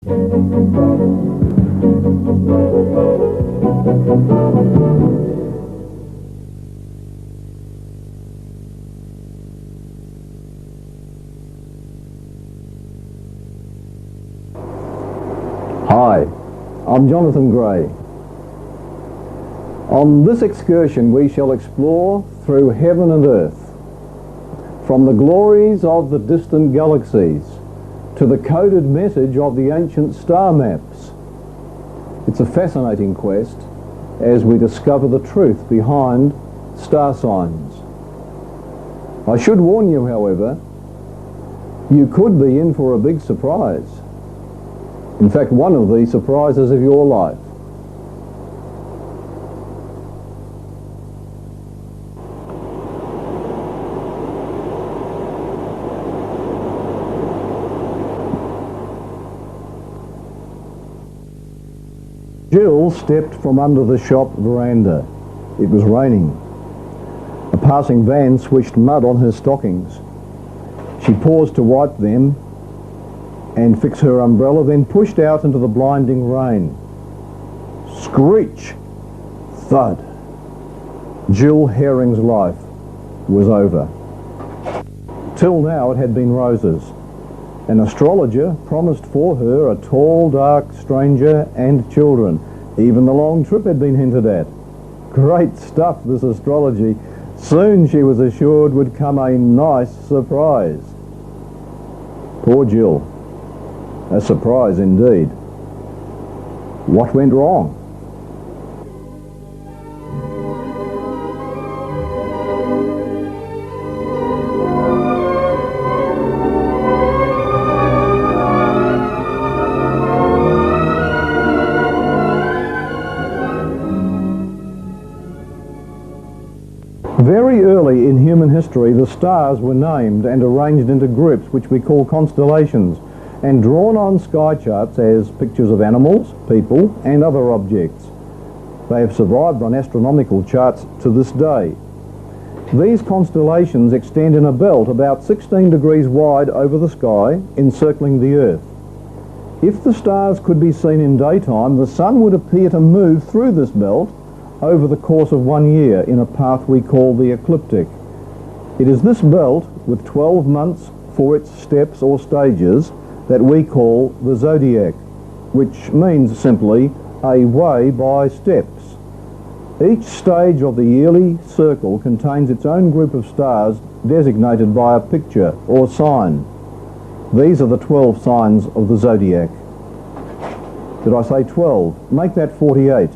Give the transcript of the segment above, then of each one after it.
Hi, I'm Jonathan Gray. On this excursion we shall explore through heaven and earth, from the glories of the distant galaxies to the coded message of the ancient star maps. It's a fascinating quest as we discover the truth behind star signs. I should warn you, however, you could be in for a big surprise. In fact, one of the surprises of your life. Jill stepped from under the shop veranda. It was raining. A passing van swished mud on her stockings. She paused to wipe them and fix her umbrella, then pushed out into the blinding rain. Screech! Thud! Jill Herring's life was over. Till now it had been roses. An astrologer promised for her a tall, dark stranger and children. Even the long trip had been hinted at. Great stuff, this astrology. Soon, she was assured, would come a nice surprise. Poor Jill. A surprise indeed. What went wrong? Very early in human history, the stars were named and arranged into groups which we call constellations, and drawn on sky charts as pictures of animals, people, and other objects. They have survived on astronomical charts to this day. These constellations extend in a belt about 16 degrees wide over the sky, encircling the Earth. If the stars could be seen in daytime, the sun would appear to move through this belt over the course of 1 year in a path we call the ecliptic. It is this belt, with 12 months for its steps or stages, that we call the zodiac, which means simply a way by steps. Each stage of the yearly circle contains its own group of stars designated by a picture or sign. These are the 12 signs of the zodiac. Did I say 12? Make that 48.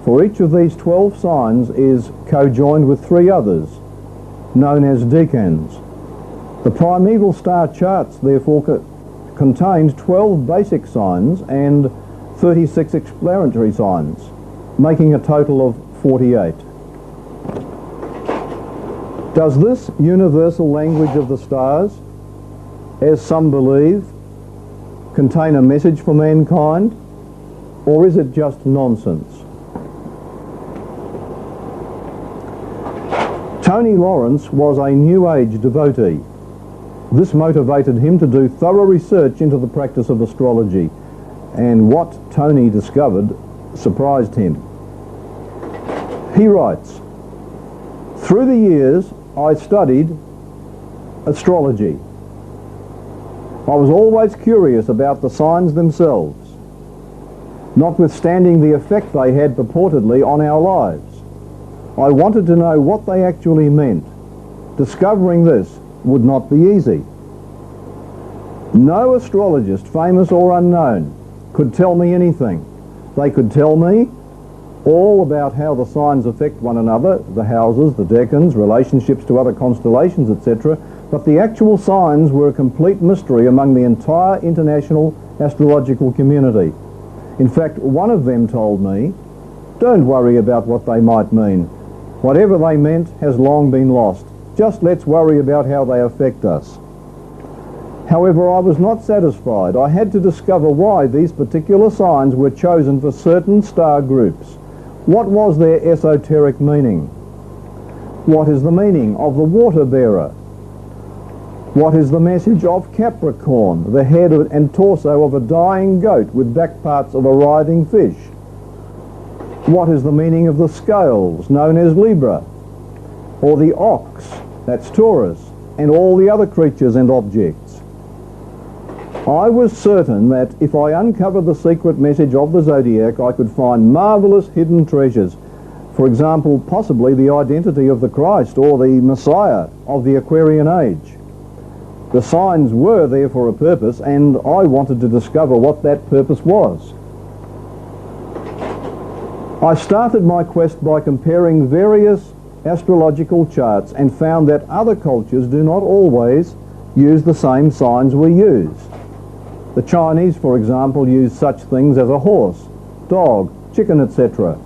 For each of these 12 signs is co-joined with 3 others, known as decans. The primeval star charts therefore contained 12 basic signs and 36 explanatory signs, making a total of 48. Does this universal language of the stars, as some believe, contain a message for mankind, or is it just nonsense? Tony Lawrence was a New Age devotee. This motivated him to do thorough research into the practice of astrology, and what Tony discovered surprised him. He writes, "Through the years I studied astrology. I was always curious about the signs themselves, notwithstanding the effect they had purportedly on our lives. I wanted to know what they actually meant. Discovering this would not be easy. No astrologist, famous or unknown, could tell me anything. They could tell me all about how the signs affect one another, the houses, the decans, relationships to other constellations, etc., but the actual signs were a complete mystery among the entire international astrological community. In fact, one of them told me, 'Don't worry about what they might mean. Whatever they meant has long been lost. Just let's worry about how they affect us.' However, I was not satisfied. I had to discover why these particular signs were chosen for certain star groups. What was their esoteric meaning? What is the meaning of the water bearer? What is the message of Capricorn, the head and torso of a dying goat with back parts of a writhing fish? What is the meaning of the scales, known as Libra, or the ox, that's Taurus, and all the other creatures and objects? I was certain that if I uncovered the secret message of the zodiac, I could find marvellous hidden treasures. For example, possibly the identity of the Christ or the Messiah of the Aquarian age. The signs were there for a purpose, and I wanted to discover what that purpose was. I started my quest by comparing various astrological charts and found that other cultures do not always use the same signs we use. The Chinese, for example, use such things as a horse, dog, chicken, etc.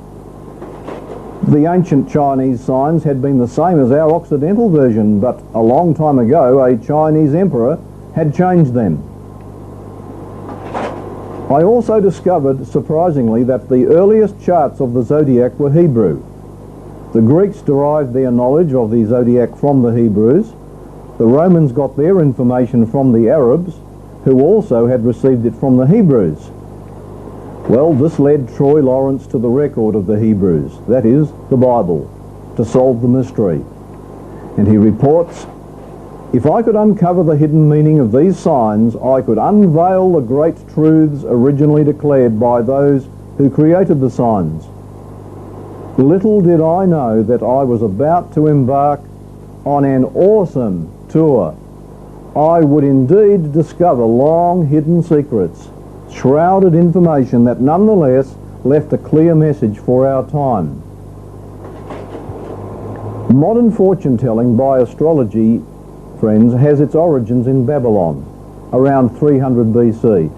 The ancient Chinese signs had been the same as our Occidental version, but a long time ago a Chinese emperor had changed them. I also discovered, surprisingly, that the earliest charts of the zodiac were Hebrew. The Greeks derived their knowledge of the zodiac from the Hebrews. The Romans got their information from the Arabs, who also had received it from the Hebrews. Well, this led Troy Lawrence to the record of the Hebrews, that is, the Bible, to solve the mystery. And he reports, if I could uncover the hidden meaning of these signs, I could unveil the great truths originally declared by those who created the signs. Little did I know that I was about to embark on an awesome tour. I would indeed discover long hidden secrets, shrouded information that nonetheless left a clear message for our time. Modern fortune telling by astrology, friends, has its origins in Babylon, around 300 BC.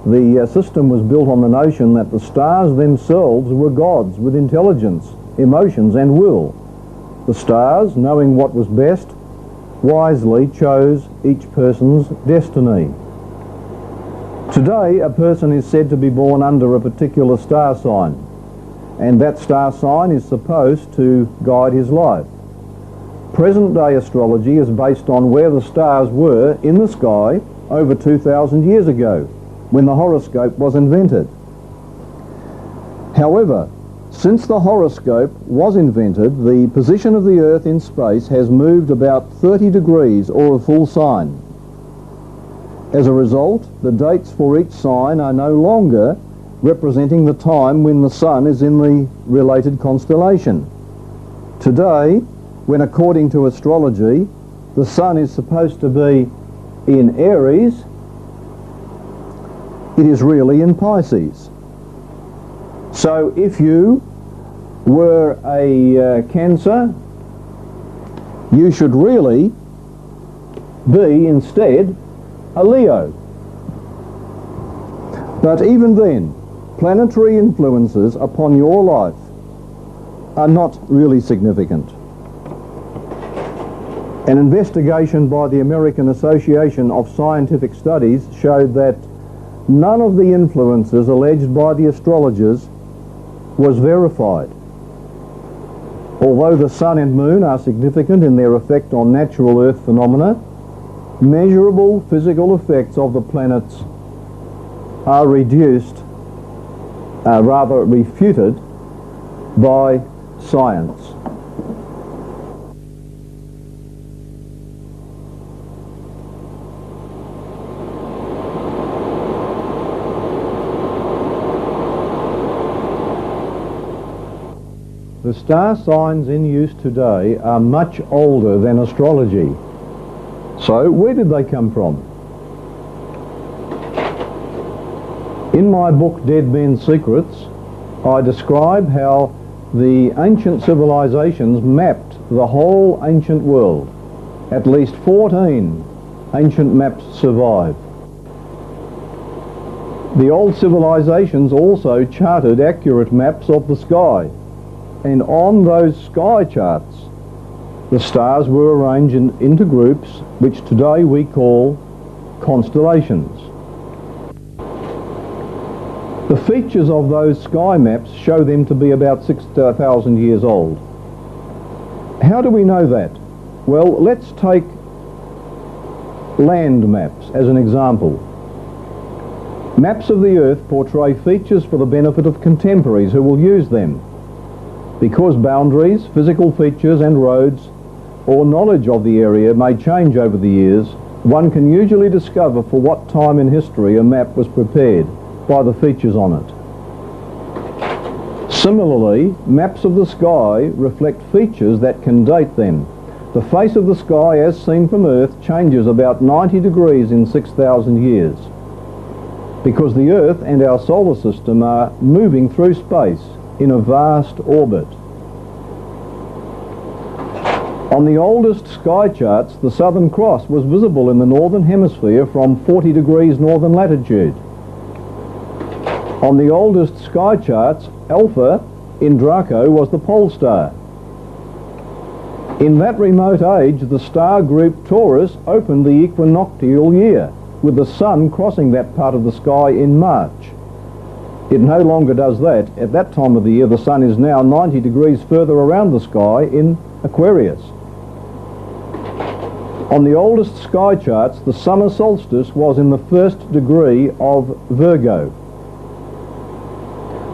The system was built on the notion that the stars themselves were gods with intelligence, emotions and will. The stars, knowing what was best, wisely chose each person's destiny. Today, a person is said to be born under a particular star sign, and that star sign is supposed to guide his life. Present-day astrology is based on where the stars were in the sky over 2,000 years ago, when the horoscope was invented. However, since the horoscope was invented, the position of the Earth in space has moved about 30 degrees or a full sign. As a result, the dates for each sign are no longer representing the time when the sun is in the related constellation. Today, when according to astrology, the sun is supposed to be in Aries, it is really in Pisces. So if you were a Cancer, you should really be instead a Leo. But even then, planetary influences upon your life are not really significant. An investigation by the American Association of Scientific Studies showed that none of the influences alleged by the astrologers was verified. Although the sun and moon are significant in their effect on natural Earth phenomena, measurable physical effects of the planets are refuted by science. The star signs in use today are much older than astrology. So, where did they come from? In my book, Dead Men's Secrets, I describe how the ancient civilizations mapped the whole ancient world. At least 14 ancient maps survive. The old civilizations also charted accurate maps of the sky, and on those sky charts the stars were arranged into groups which today we call constellations. The features of those sky maps show them to be about 6,000 years old. How do we know that? Well, let's take Land maps, as an example. Maps of the Earth portray features for the benefit of contemporaries who will use them. Because boundaries, physical features and roads or knowledge of the area may change over the years, one can usually discover for what time in history a map was prepared by the features on it. Similarly, maps of the sky reflect features that can date them. The face of the sky as seen from Earth changes about 90 degrees in 6,000 years, because the Earth and our solar system are moving through space in a vast orbit. On the oldest sky charts, the Southern Cross was visible in the northern hemisphere from 40 degrees northern latitude. On the oldest sky charts, Alpha in Draco was the pole star. In that remote age, the star group Taurus opened the equinoctial year, with the sun crossing that part of the sky in March. It no longer does that. At that time of the year, the sun is now 90 degrees further around the sky in Aquarius. On the oldest sky charts, the summer solstice was in the first degree of Virgo.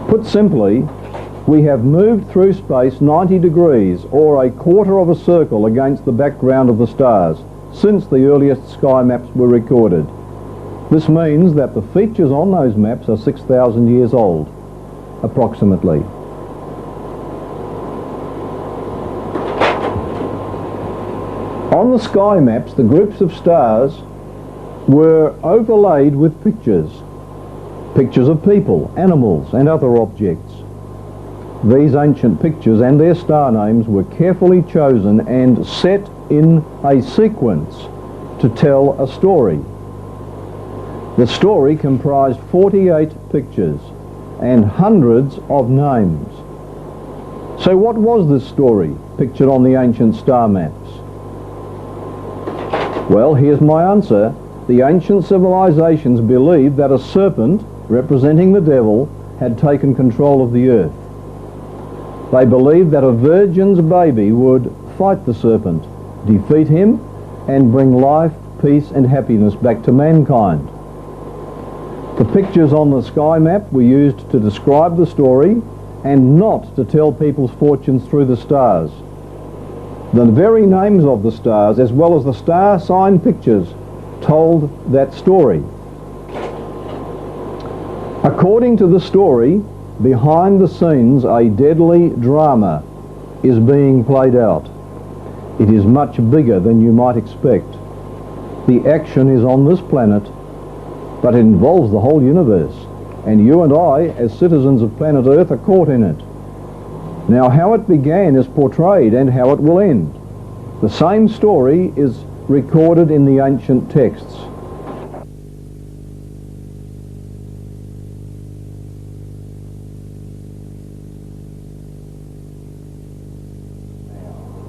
Put simply, we have moved through space 90 degrees, or a quarter of a circle against the background of the stars, since the earliest sky maps were recorded. This means that the features on those maps are 6,000 years old, approximately. On the sky maps, the groups of stars were overlaid with pictures of people, animals and other objects. These ancient pictures and their star names were carefully chosen and set in a sequence to tell a story. The story comprised 48 pictures and hundreds of names. So what was this story pictured on the ancient star maps? Well, here's my answer. The ancient civilizations believed that a serpent, representing the devil, had taken control of the earth. They believed that a virgin's baby would fight the serpent, defeat him, and bring life, peace and happiness back to mankind. The pictures on the sky map were used to describe the story and not to tell people's fortunes through the stars. The very names of the stars, as well as the star sign pictures, told that story. According to the story, behind the scenes a deadly drama is being played out. It is much bigger than you might expect. The action is on this planet, but it involves the whole universe, and you and I, as citizens of planet Earth, are caught in it. Now, how it began is portrayed and how it will end. The same story is recorded in the ancient texts.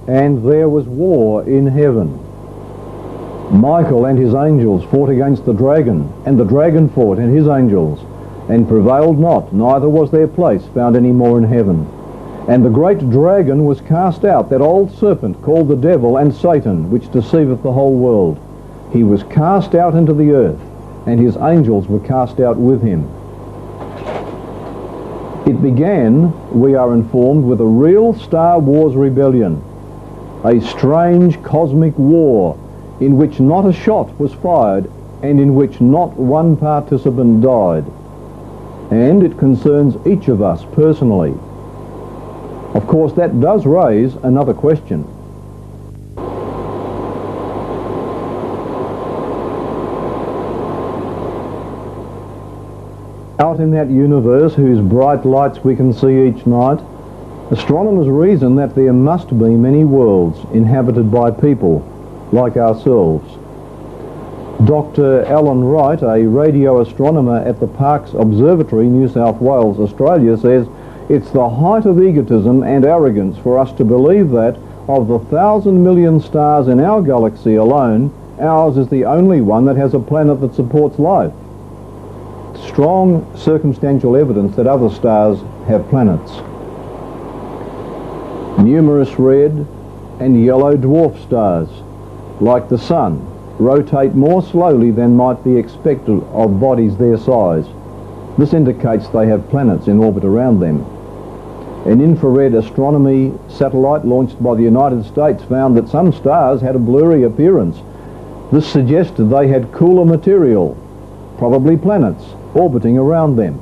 And there was war in heaven. Michael and his angels fought against the dragon, and the dragon fought and his angels, and prevailed not, neither was their place found any more in heaven. And the great dragon was cast out, that old serpent called the devil and Satan, which deceiveth the whole world. He was cast out into the earth, and his angels were cast out with him. It began, we are informed, with a real Star Wars rebellion, a strange cosmic war in which not a shot was fired and in which not one participant died. And it concerns each of us personally. Of course, that does raise another question. Out in that universe whose bright lights we can see each night, astronomers reason that there must be many worlds inhabited by people like ourselves. Dr. Alan Wright, a radio astronomer at the Parkes Observatory, New South Wales, Australia, says it's the height of egotism and arrogance for us to believe that of the 1,000 million stars in our galaxy alone, ours is the only one that has a planet that supports life. Strong circumstantial evidence that other stars have planets. Numerous red and yellow dwarf stars, like the Sun, rotate more slowly than might be expected of bodies their size. This indicates they have planets in orbit around them. An infrared astronomy satellite launched by the United States found that some stars had a blurry appearance. This suggested they had cooler material, probably planets, orbiting around them.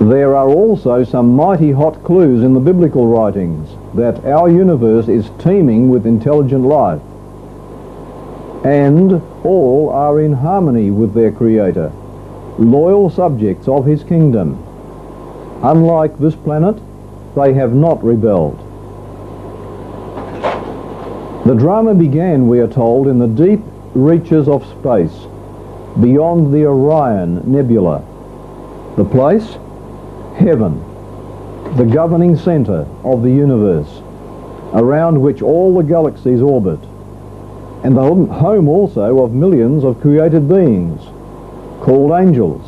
There are also some mighty hot clues in the biblical writings that our universe is teeming with intelligent life, and all are in harmony with their Creator, loyal subjects of His kingdom. Unlike this planet, they have not rebelled. The drama began, we are told, in the deep reaches of space, beyond the Orion Nebula. The place? Heaven, the governing centre of the universe, around which all the galaxies orbit, and the home also of millions of created beings, called angels.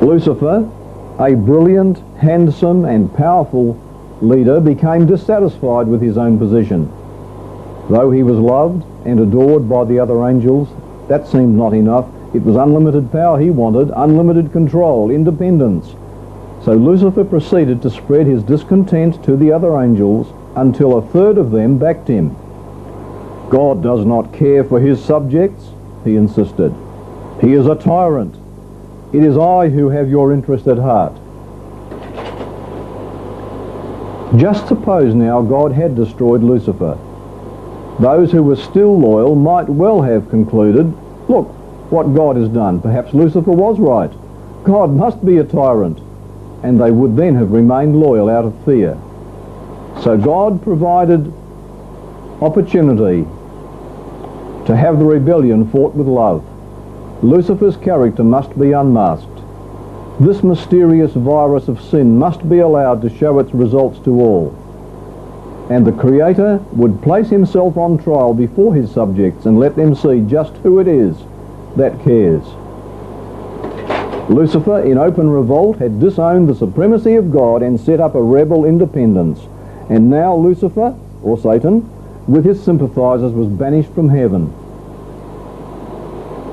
Lucifer, a brilliant, handsome and powerful leader, became dissatisfied with his own position. Though he was loved and adored by the other angels, that seemed not enough. It was unlimited power he wanted, unlimited control, independence. So Lucifer proceeded to spread his discontent to the other angels until a third of them backed him. God does not care for his subjects, he insisted. He is a tyrant. It is I who have your interest at heart. Just suppose now God had destroyed Lucifer. Those who were still loyal might well have concluded, look what God has done. Perhaps Lucifer was right. God must be a tyrant. And they would then have remained loyal out of fear. So God provided opportunity to have the rebellion fought with love. Lucifer's character must be unmasked. This mysterious virus of sin must be allowed to show its results to all. And the Creator would place himself on trial before his subjects and let them see just who it is that cares. Lucifer, in open revolt, had disowned the supremacy of God and set up a rebel independence. And now Lucifer, or Satan, with his sympathizers, was banished from heaven.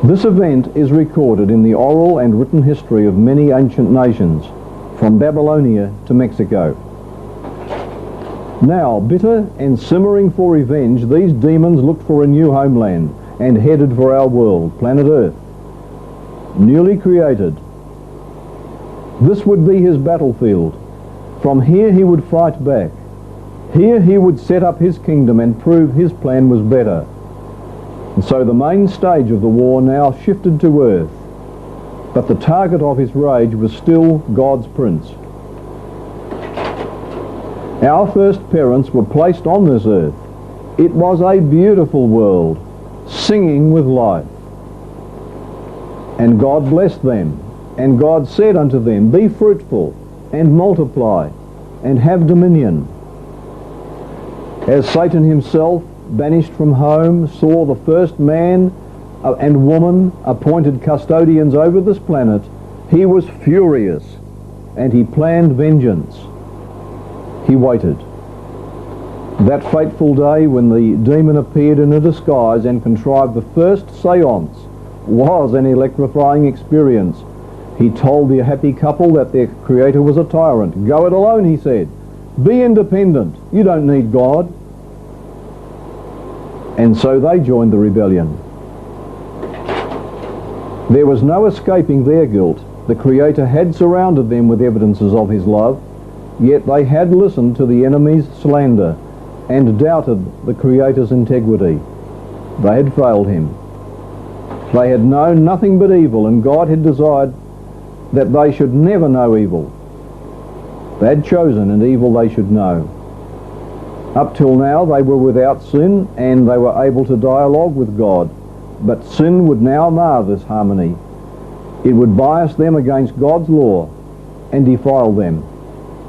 This event is recorded in the oral and written history of many ancient nations, from Babylonia to Mexico. Now, bitter and simmering for revenge, these demons looked for a new homeland and headed for our world, planet Earth, newly created. This would be his battlefield. From here he would fight back. Here he would set up his kingdom and prove his plan was better. And so the main stage of the war now shifted to Earth. But the target of his rage was still God's prince. Our first parents were placed on this earth. It was a beautiful world, singing with life. And God blessed them. And God said unto them, be fruitful, and multiply, and have dominion. As Satan himself, banished from home, saw the first man and woman appointed custodians over this planet, he was furious, and he planned vengeance. He waited. That fateful day when the demon appeared in a disguise and contrived the first seance was an electrifying experience. He told the happy couple that their Creator was a tyrant. Go it alone, he said. Be independent. You don't need God. And so they joined the rebellion. There was no escaping their guilt. The Creator had surrounded them with evidences of his love, yet they had listened to the enemy's slander and doubted the Creator's integrity. They had failed him. They had known nothing but evil, and God had desired that they should never know evil. They had chosen, and evil they should know. Up till now they were without sin, and they were able to dialogue with God. But sin would now mar this harmony. It would bias them against God's law and defile them.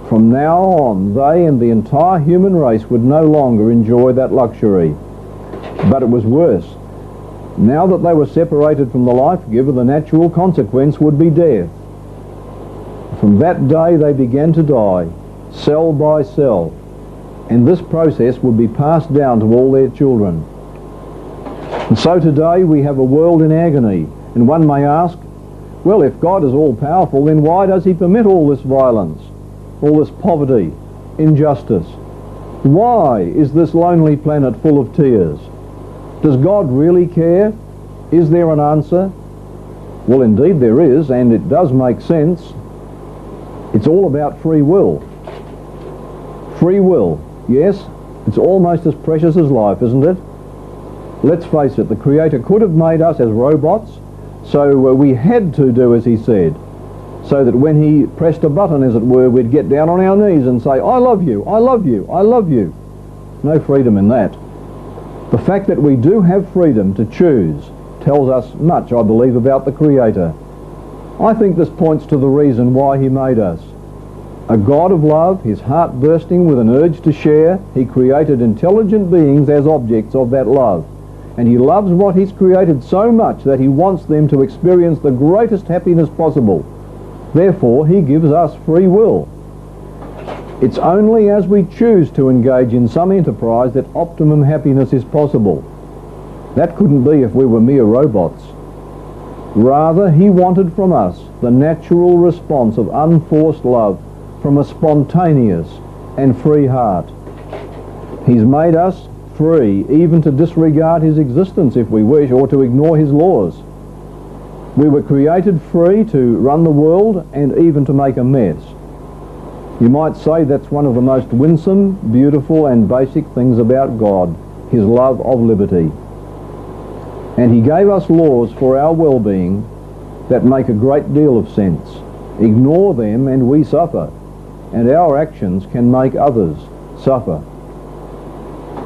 From now on, they and the entire human race would no longer enjoy that luxury. But it was worse. Now that they were separated from the life-giver, the natural consequence would be death. From that day they began to die, cell by cell. and this process would be passed down to all their children. And so today we have a world in agony, and one may ask, well, if God is all-powerful, then why does he permit all this violence, all this poverty, injustice? Why is this lonely planet full of tears? Does God really care? Is there an answer? Well, indeed there is, and it does make sense. It's all about free will. Free will, yes, it's almost as precious as life, isn't it? Let's face it, the Creator could have made us as robots, so we had to do as he said, so that when he pressed a button, as it were, we'd get down on our knees and say, I love you, I love you, I love you. No freedom in that. The fact that we do have freedom to choose tells us much, I believe, about the Creator. I think this points to the reason why he made us. A God of love, his heart bursting with an urge to share, he created intelligent beings as objects of that love. And he loves what he's created so much that he wants them to experience the greatest happiness possible. Therefore, he gives us free will. It's only as we choose to engage in some enterprise that optimum happiness is possible. That couldn't be if we were mere robots. Rather, he wanted from us the natural response of unforced love from a spontaneous and free heart. He's made us free even to disregard his existence if we wish, or to ignore his laws. We were created free to run the world and even to make a mess. You might say that's one of the most winsome, beautiful and basic things about God, his love of liberty. And he gave us laws for our well-being that make a great deal of sense. Ignore them and we suffer, and our actions can make others suffer.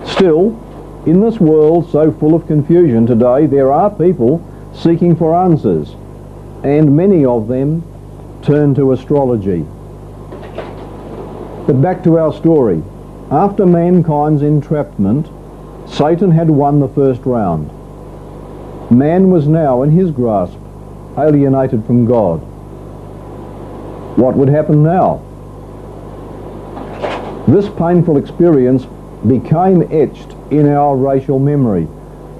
Still, in this world so full of confusion today, there are people seeking for answers, and many of them turn to astrology. But back to our story. After mankind's entrapment, Satan had won the first round. Man was now in his grasp, alienated from God. What would happen now? This painful experience became etched in our racial memory.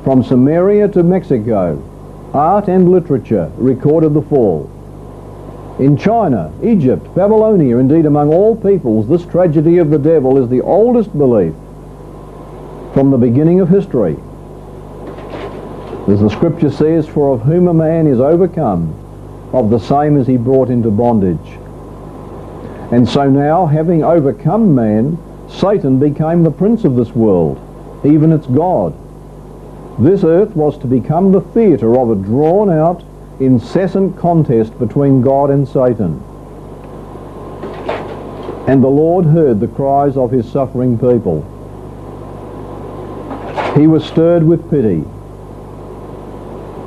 From Samaria to Mexico, art and literature recorded the fall. In China, Egypt, Babylonia, indeed among all peoples, this tragedy of the devil is the oldest belief from the beginning of history. As the scripture says, for of whom a man is overcome, of the same is he brought into bondage. And so now, having overcome man, Satan became the prince of this world, even its God. This earth was to become the theatre of a drawn-out, incessant contest between God and Satan. And the Lord heard the cries of his suffering people. He was stirred with pity,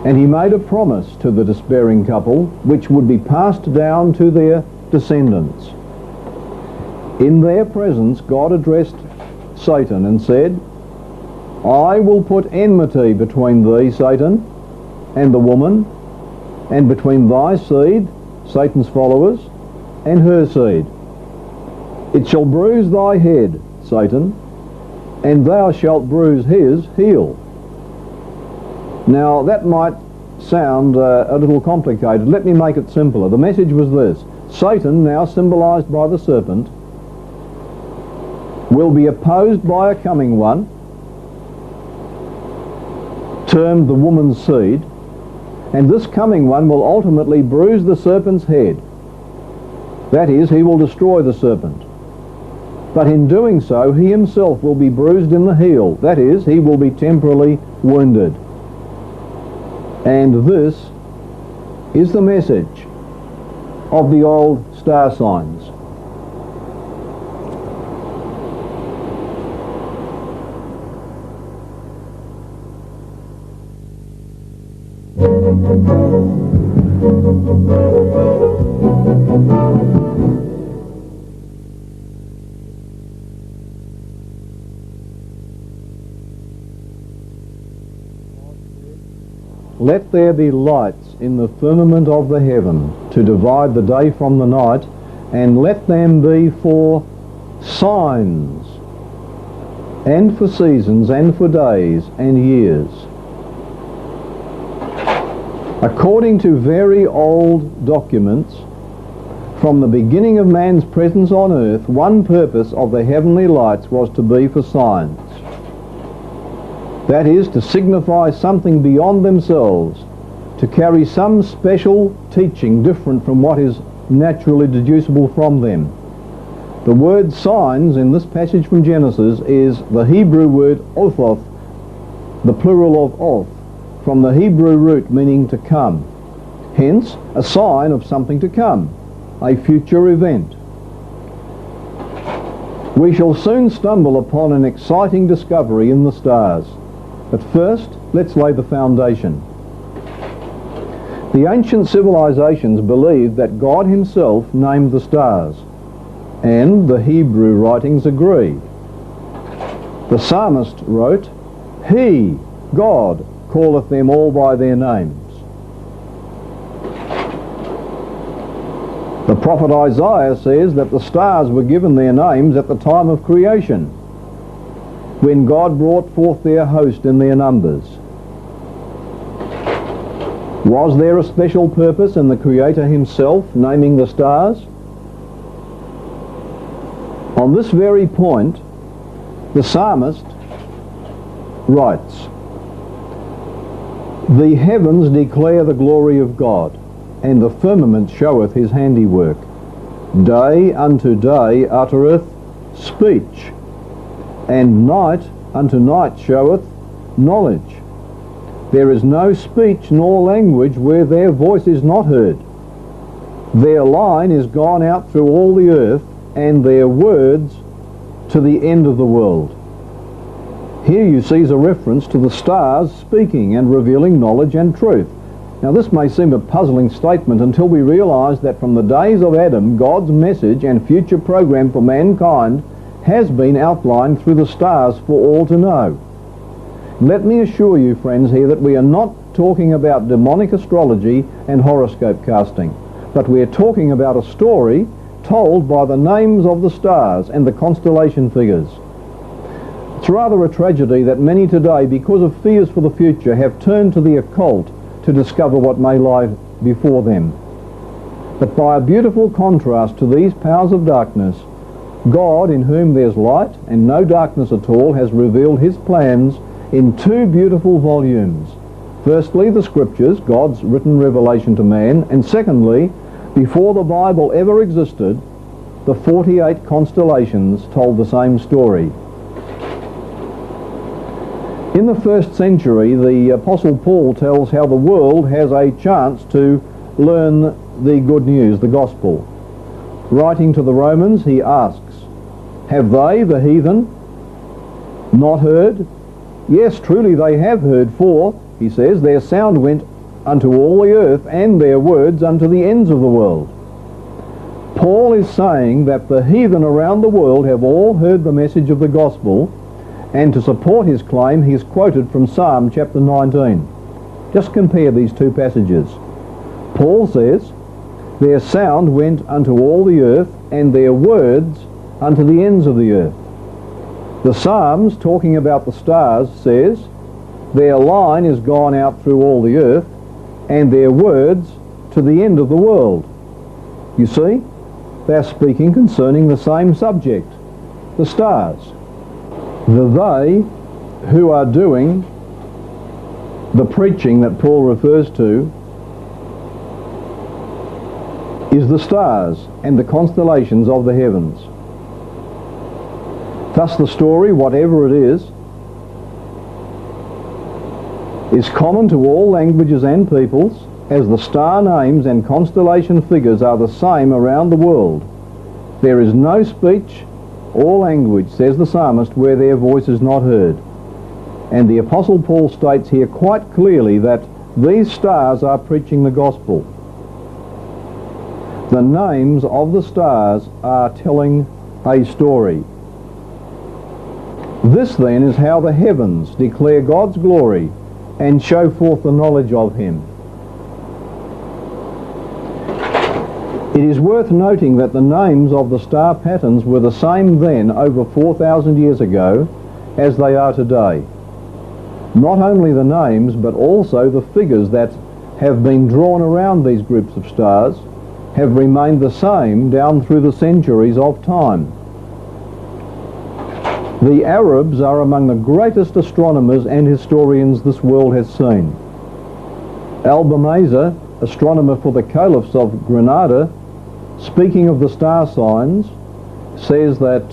and he made a promise to the despairing couple which would be passed down to their descendants. In their presence, God addressed Satan and said, I will put enmity between thee, Satan, and the woman, and between thy seed, Satan's followers, and her seed. It shall bruise thy head, Satan, and thou shalt bruise his heel. Now that might sound a little complicated. Let me make it simpler. The message was this. Satan, now symbolized by the serpent, will be opposed by a coming one, termed the woman's seed, and this coming one will ultimately bruise the serpent's head. That is, he will destroy the serpent. But in doing so, he himself will be bruised in the heel. That is, he will be temporarily wounded. And this is the message of the old star signs. Let there be lights in the firmament of the heaven to divide the day from the night, and let them be for signs and for seasons, and for days and years. According to very old documents, from the beginning of man's presence on earth, one purpose of the heavenly lights was to be for signs. That is, to signify something beyond themselves, to carry some special teaching different from what is naturally deducible from them. The word signs in this passage from Genesis is the Hebrew word othoth, the plural of oth, from the Hebrew root meaning to come. Hence, a sign of something to come, a future event. We shall soon stumble upon an exciting discovery in the stars. But first, let's lay the foundation. The ancient civilizations believed that God himself named the stars, and the Hebrew writings agree. The psalmist wrote, "He, God, calleth them all by their names." The prophet Isaiah says that the stars were given their names at the time of creation, when God brought forth their host in their numbers. Was there a special purpose in the Creator himself naming the stars? On this very point, the psalmist writes, "The heavens declare the glory of God, and the firmament showeth his handiwork. Day unto day uttereth speech, and night unto night showeth knowledge. There is no speech nor language where their voice is not heard. Their line is gone out through all the earth, and their words to the end of the world." Here you see a reference to the stars speaking and revealing knowledge and truth. Now this may seem a puzzling statement until we realize that from the days of Adam, God's message and future program for mankind has been outlined through the stars for all to know. Let me assure you, friends, here that we are not talking about demonic astrology and horoscope casting, but we are talking about a story told by the names of the stars and the constellation figures. It's rather a tragedy that many today, because of fears for the future, have turned to the occult to discover what may lie before them. But by a beautiful contrast to these powers of darkness, God, in whom there's light and no darkness at all, has revealed his plans in two beautiful volumes. Firstly, the Scriptures, God's written revelation to man, and secondly, before the Bible ever existed, the 48 constellations told the same story. In the first century, the Apostle Paul tells how the world has a chance to learn the good news, the gospel. Writing to the Romans, he asks, "Have they, the heathen, not heard? Yes, truly they have heard, for," he says, "their sound went unto all the earth, and their words unto the ends of the world." Paul is saying that the heathen around the world have all heard the message of the gospel, and to support his claim, he's quoted from Psalm chapter 19. Just compare these two passages. Paul says, "Their sound went unto all the earth, and their words unto the ends of the earth." The Psalms, talking about the stars, says, "Their line is gone out through all the earth, and their words to the end of the world." You see, they're speaking concerning the same subject, the stars. The they who are doing the preaching that Paul refers to is the stars and the constellations of the heavens. Thus the story, whatever it is common to all languages and peoples, as the star names and constellation figures are the same around the world. There is no speech or language, says the psalmist, where their voice is not heard. And the Apostle Paul states here quite clearly that these stars are preaching the gospel. The names of the stars are telling a story. This then is how the heavens declare God's glory and show forth the knowledge of him. It is worth noting that the names of the star patterns were the same then over 4,000 years ago as they are today. Not only the names, but also the figures that have been drawn around these groups of stars have remained the same down through the centuries of time. The Arabs are among the greatest astronomers and historians this world has seen. Al-Bamaza, astronomer for the Caliphs of Granada, speaking of the star signs, says that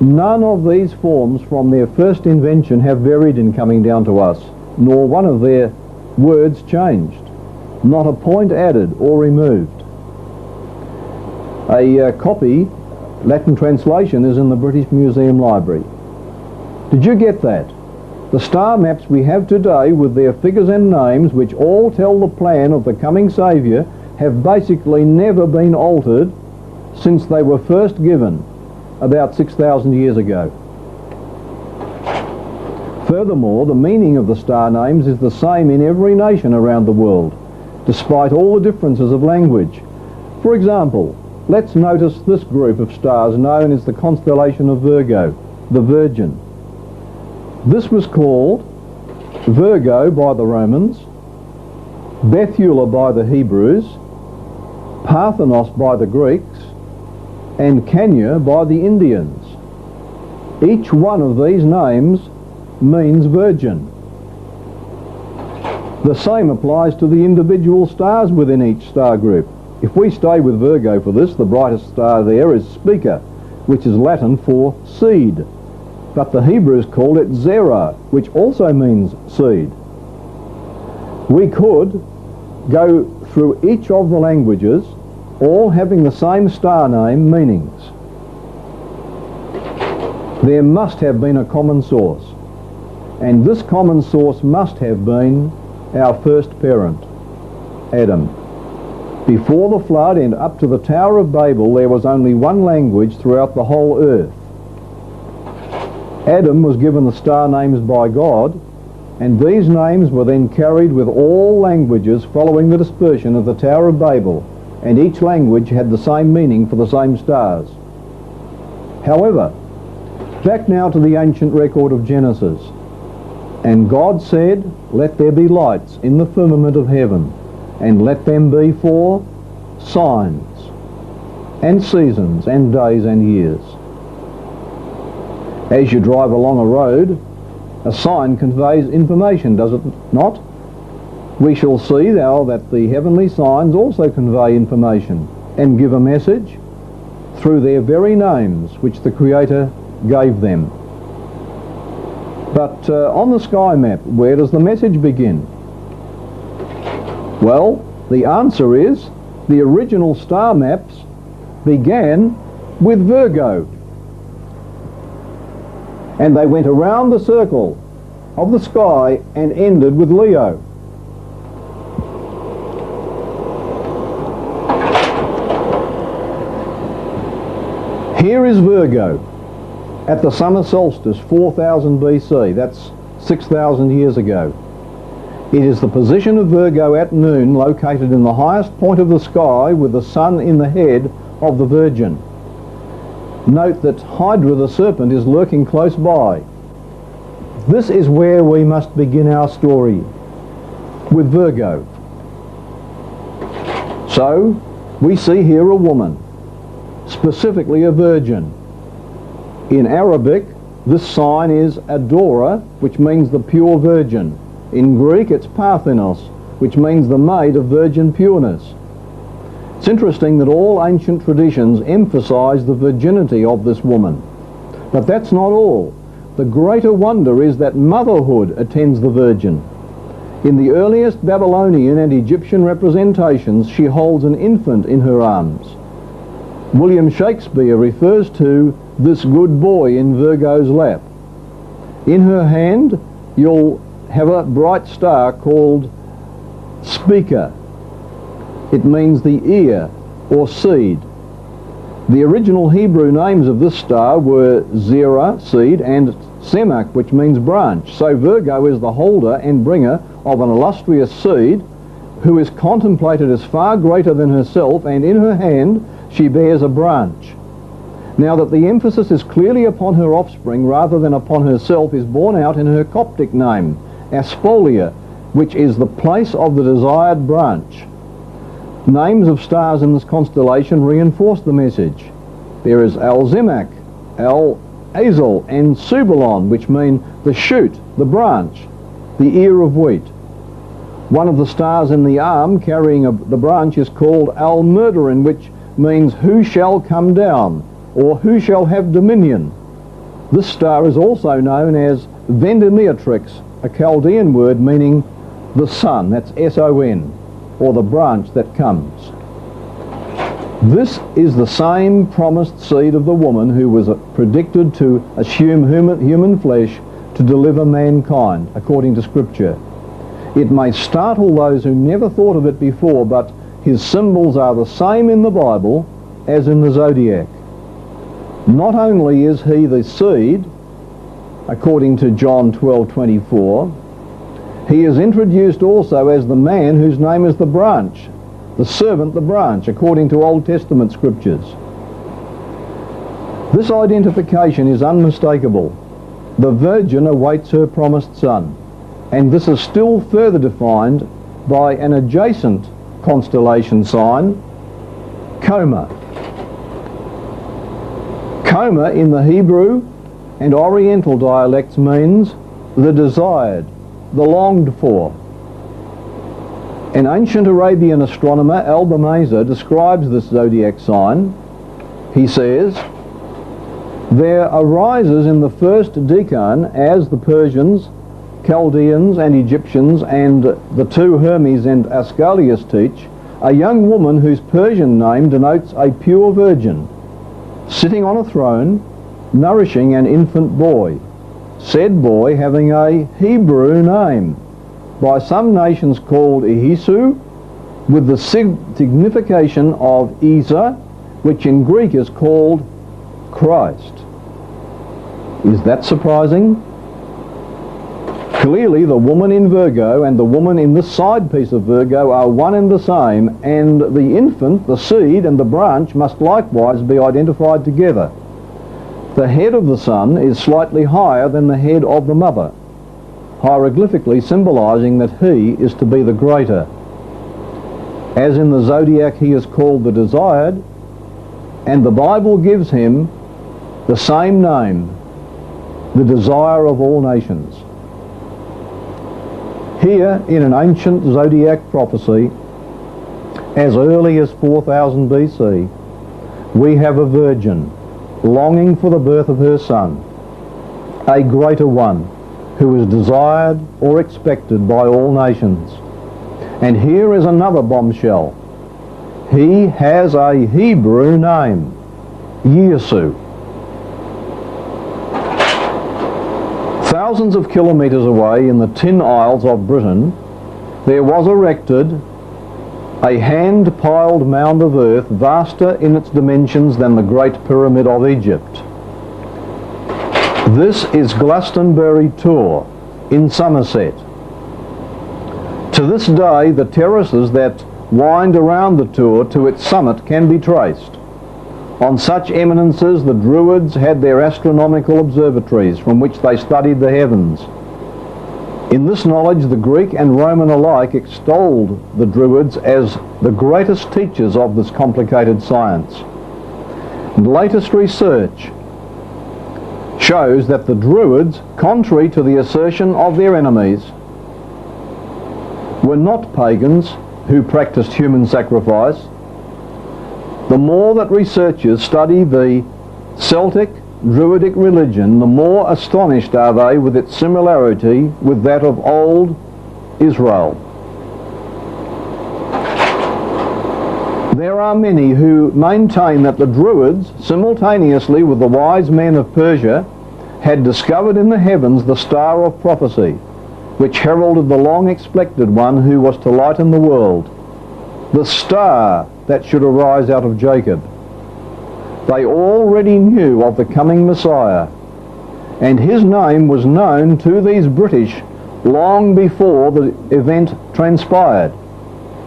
none of these forms from their first invention have varied in coming down to us, nor one of their words changed, not a point added or removed. A copy, Latin translation, is in the British Museum Library. Did you get that? The star maps we have today, with their figures and names, which all tell the plan of the coming Saviour, have basically never been altered since they were first given about 6,000 years ago. Furthermore, the meaning of the star names is the same in every nation around the world, despite all the differences of language. For example, let's notice this group of stars known as the constellation of Virgo, the Virgin. This was called Virgo by the Romans, Bethulah by the Hebrews, Parthenos by the Greeks, and Canya by the Indians. Each one of these names means virgin. The same applies to the individual stars within each star group. If we stay with Virgo for this, the brightest star there is Spica, which is Latin for seed. But the Hebrews called it Zerah, which also means seed. We could go through each of the languages, all having the same star name meanings. There must have been a common source, and this common source must have been our first parent, Adam. Before the flood and up to the Tower of Babel, there was only one language throughout the whole earth. Adam was given the star names by God, and these names were then carried with all languages following the dispersion of the Tower of Babel, and each language had the same meaning for the same stars. However, back now to the ancient record of Genesis. And God said, "Let there be lights in the firmament of heaven, and let them be for signs, and seasons, and days, and years." As you drive along a road, a sign conveys information, does it not? We shall see now that the heavenly signs also convey information and give a message through their very names which the Creator gave them. But on the sky map, where does the message begin? Well, the answer is the original star maps began with Virgo, and they went around the circle of the sky and ended with Leo. Here is Virgo at the summer solstice, 4000 BC. That's 6,000 years ago. It is the position of Virgo at noon, located in the highest point of the sky with the sun in the head of the Virgin. Note that Hydra the serpent is lurking close by. This is where we must begin our story, with Virgo. So, we see here a woman, specifically a virgin. In Arabic, this sign is Adora, which means the pure virgin. In Greek, it's Parthenos, which means the maid of virgin pureness. It's interesting that all ancient traditions emphasize the virginity of this woman. But that's not all. The greater wonder is that motherhood attends the Virgin. In the earliest Babylonian and Egyptian representations, she holds an infant in her arms. William Shakespeare refers to this good boy in Virgo's lap. In her hand, you'll have a bright star called Spica. It means the ear or seed. The original Hebrew names of this star were Zerah, seed, and Semak, which means branch. So Virgo is the holder and bringer of an illustrious seed who is contemplated as far greater than herself, and in her hand she bears a branch. Now that the emphasis is clearly upon her offspring rather than upon herself is borne out in her Coptic name, Aspolia, which is the place of the desired branch. Names of stars in this constellation reinforce the message. There is Alzimak, Al-Azel and Subalon, which mean the shoot, the branch, the ear of wheat. One of the stars in the arm carrying the branch is called Al-Murderin, which means who shall come down, or who shall have dominion. This star is also known as Vendineatrix, a Chaldean word meaning the sun, that's S-O-N, or the branch that comes. This is the same promised seed of the woman who was predicted to assume human flesh to deliver mankind, according to Scripture. It may startle those who never thought of it before, but his symbols are the same in the Bible as in the zodiac. Not only is he the seed, according to John 12:24, he is introduced also as the man whose name is the branch, the servant, the branch, according to Old Testament scriptures. This identification is unmistakable. The virgin awaits her promised son, and this is still further defined by an adjacent constellation sign, Coma. Coma in the Hebrew and Oriental dialects means the desired, the longed for. An ancient Arabian astronomer, Al-Bamaza, describes this zodiac sign. He says, there arises in the first decan, as the Persians, Chaldeans and Egyptians and the two Hermes and Asclepius teach, a young woman whose Persian name denotes a pure virgin, sitting on a throne, nourishing an infant boy, said boy having a Hebrew name, by some nations called Ihisu, with the signification of Isa, which in Greek is called Christ. Is that surprising? Clearly the woman in Virgo and the woman in this side piece of Virgo are one and the same, and the infant, the seed and the branch must likewise be identified together. The head of the son is slightly higher than the head of the mother, hieroglyphically symbolizing that he is to be the greater. As in the zodiac he is called the desired, and the Bible gives him the same name, the desire of all nations. Here in an ancient zodiac prophecy, as early as 4000 BC, we have a virgin longing for the birth of her son, a greater one who is desired or expected by all nations. And here is another bombshell. He has a Hebrew name, Yesu. Thousands of kilometres away in the Tin Isles of Britain, there was erected a hand-piled mound of earth vaster in its dimensions than the Great Pyramid of Egypt. This is Glastonbury Tor in Somerset. To this day, the terraces that wind around the Tor to its summit can be traced. On such eminences, the Druids had their astronomical observatories from which they studied the heavens. In this knowledge, the Greek and Roman alike extolled the Druids as the greatest teachers of this complicated science. And latest research shows that the Druids, contrary to the assertion of their enemies, were not pagans who practiced human sacrifice. The more that researchers study the Celtic Druidic religion, the more astonished are they with its similarity with that of old Israel. There are many who maintain that the Druids, simultaneously with the wise men of Persia, had discovered in the heavens the star of prophecy, which heralded the long-expected one who was to lighten the world, the star that should arise out of Jacob. They already knew of the coming Messiah, and his name was known to these British long before the event transpired.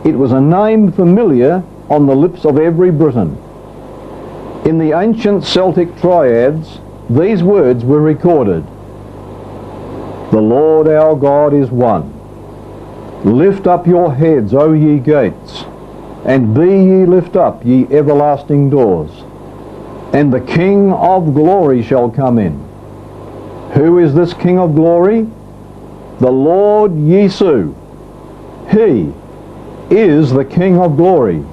It was a name familiar on the lips of every Briton. In the ancient Celtic triads, these words were recorded. The Lord our God is one. Lift up your heads, O ye gates, and be ye lift up, ye everlasting doors, and the King of glory shall come in. Who is this King of glory? The Lord Yesu. He is the King of glory.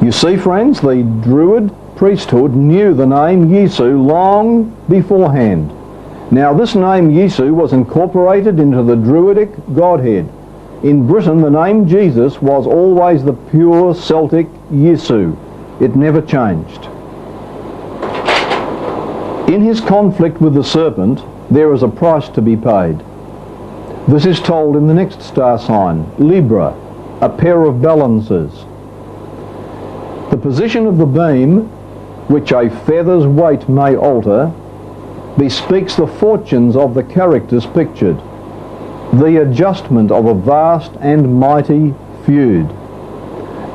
You see, friends, the Druid priesthood knew the name Yesu long beforehand. Now, this name Yesu was incorporated into the Druidic Godhead. In Britain, the name Jesus was always the pure Celtic Yesu. It never changed. In his conflict with the serpent, there is a price to be paid. This is told in the next star sign, Libra, a pair of balances. The position of the beam, which a feather's weight may alter, bespeaks the fortunes of the characters pictured, the adjustment of a vast and mighty feud.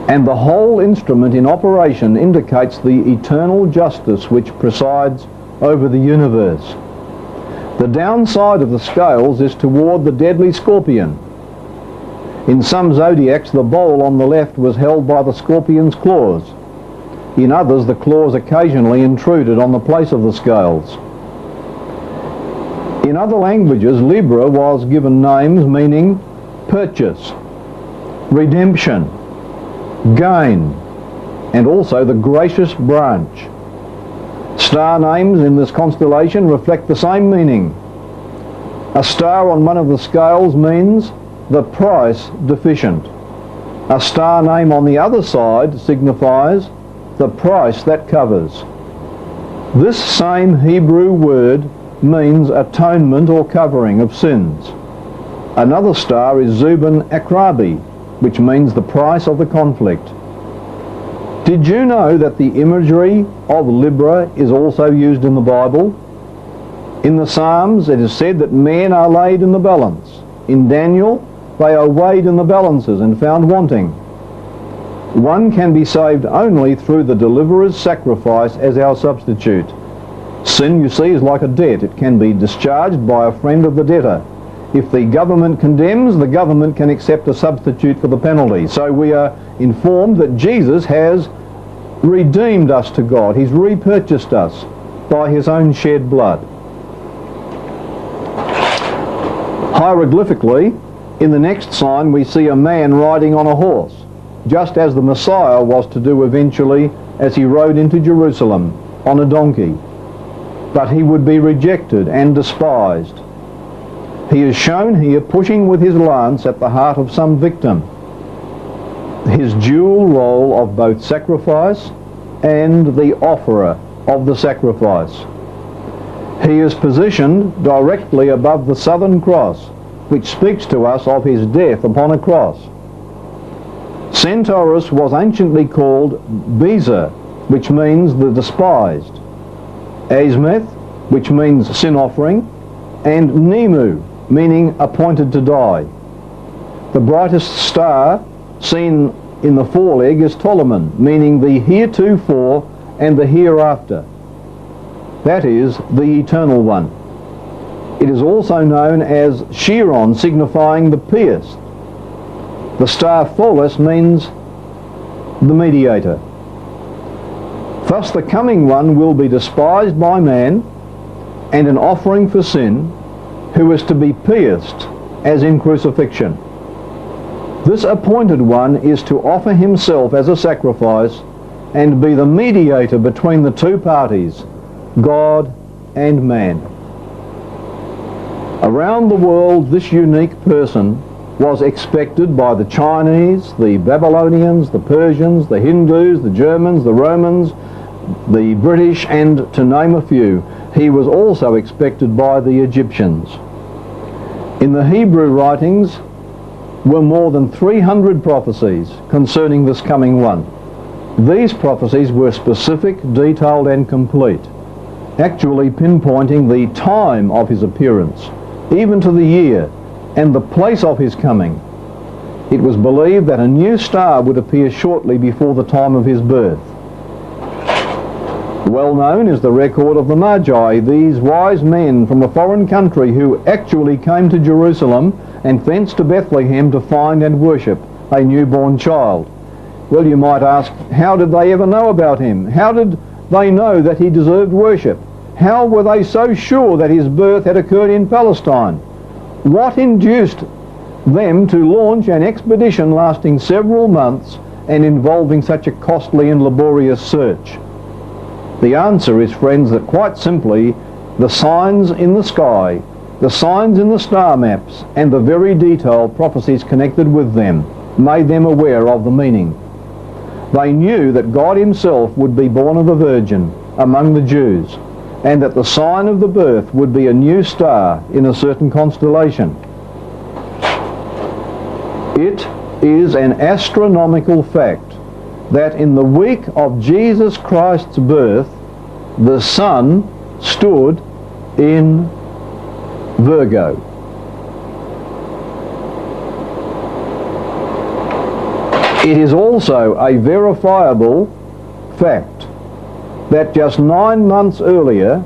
And the whole instrument in operation indicates the eternal justice which presides over the universe. The downside of the scales is toward the deadly scorpion. In some zodiacs, the bowl on the left was held by the scorpion's claws. In others, the claws occasionally intruded on the place of the scales. In other languages, Libra was given names meaning purchase, redemption, gain, and also the gracious branch. Star names in this constellation reflect the same meaning. A star on one of the scales means the price deficient. A star name on the other side signifies the price that covers. This same Hebrew word means atonement or covering of sins. Another star is Zubin Akrabi, which means the price of the conflict. Did you know that the imagery of Libra is also used in the Bible? In the Psalms, it is said that men are laid in the balance. In Daniel, they are weighed in the balances and found wanting. One can be saved only through the deliverer's sacrifice as our substitute. Sin, you see, is like a debt. It can be discharged by a friend of the debtor. If the government condemns, the government can accept a substitute for the penalty. So we are informed that Jesus has redeemed us to God. He's repurchased us by his own shed blood. Hieroglyphically, in the next sign we see a man riding on a horse, just as the Messiah was to do eventually as he rode into Jerusalem on a donkey. But he would be rejected and despised. He is shown here pushing with his lance at the heart of some victim. His dual role of both sacrifice and the offerer of the sacrifice. He is positioned directly above the Southern Cross, which speaks to us of his death upon a cross. Centaurus was anciently called Bezer, which means the despised, Azmeth, which means sin offering, and Nemu, meaning appointed to die. The brightest star seen in the foreleg is Ptolemy, meaning the heretofore and the hereafter. That is, the eternal one. It is also known as Chiron, signifying the pierced. The star Pholus means the mediator. Thus the coming one will be despised by man and an offering for sin, who is to be pierced as in crucifixion. This appointed one is to offer himself as a sacrifice and be the mediator between the two parties, God and man. Around the world, this unique person was expected by the Chinese, the Babylonians, the Persians, the Hindus, the Germans, the Romans, the British, and to name a few. He was also expected by the Egyptians. In the Hebrew writings were more than 300 prophecies concerning this coming one. These prophecies were specific, detailed, and complete, actually pinpointing the time of his appearance, even to the year and the place of his coming. It was believed that a new star would appear shortly before the time of his birth. Well known is the record of the Magi, these wise men from a foreign country who actually came to Jerusalem and thence to Bethlehem to find and worship a newborn child. Well, you might ask, how did they ever know about him? How did they know that he deserved worship? How were they so sure that his birth had occurred in Palestine? What induced them to launch an expedition lasting several months and involving such a costly and laborious search? The answer is, friends, that quite simply the signs in the sky, the signs in the star maps, and the very detailed prophecies connected with them made them aware of the meaning. They knew that God himself would be born of a virgin among the Jews, and that the sign of the birth would be a new star in a certain constellation. It is an astronomical fact that in the week of Jesus Christ's birth, the sun stood in Virgo. It is also a verifiable fact that just 9 months earlier,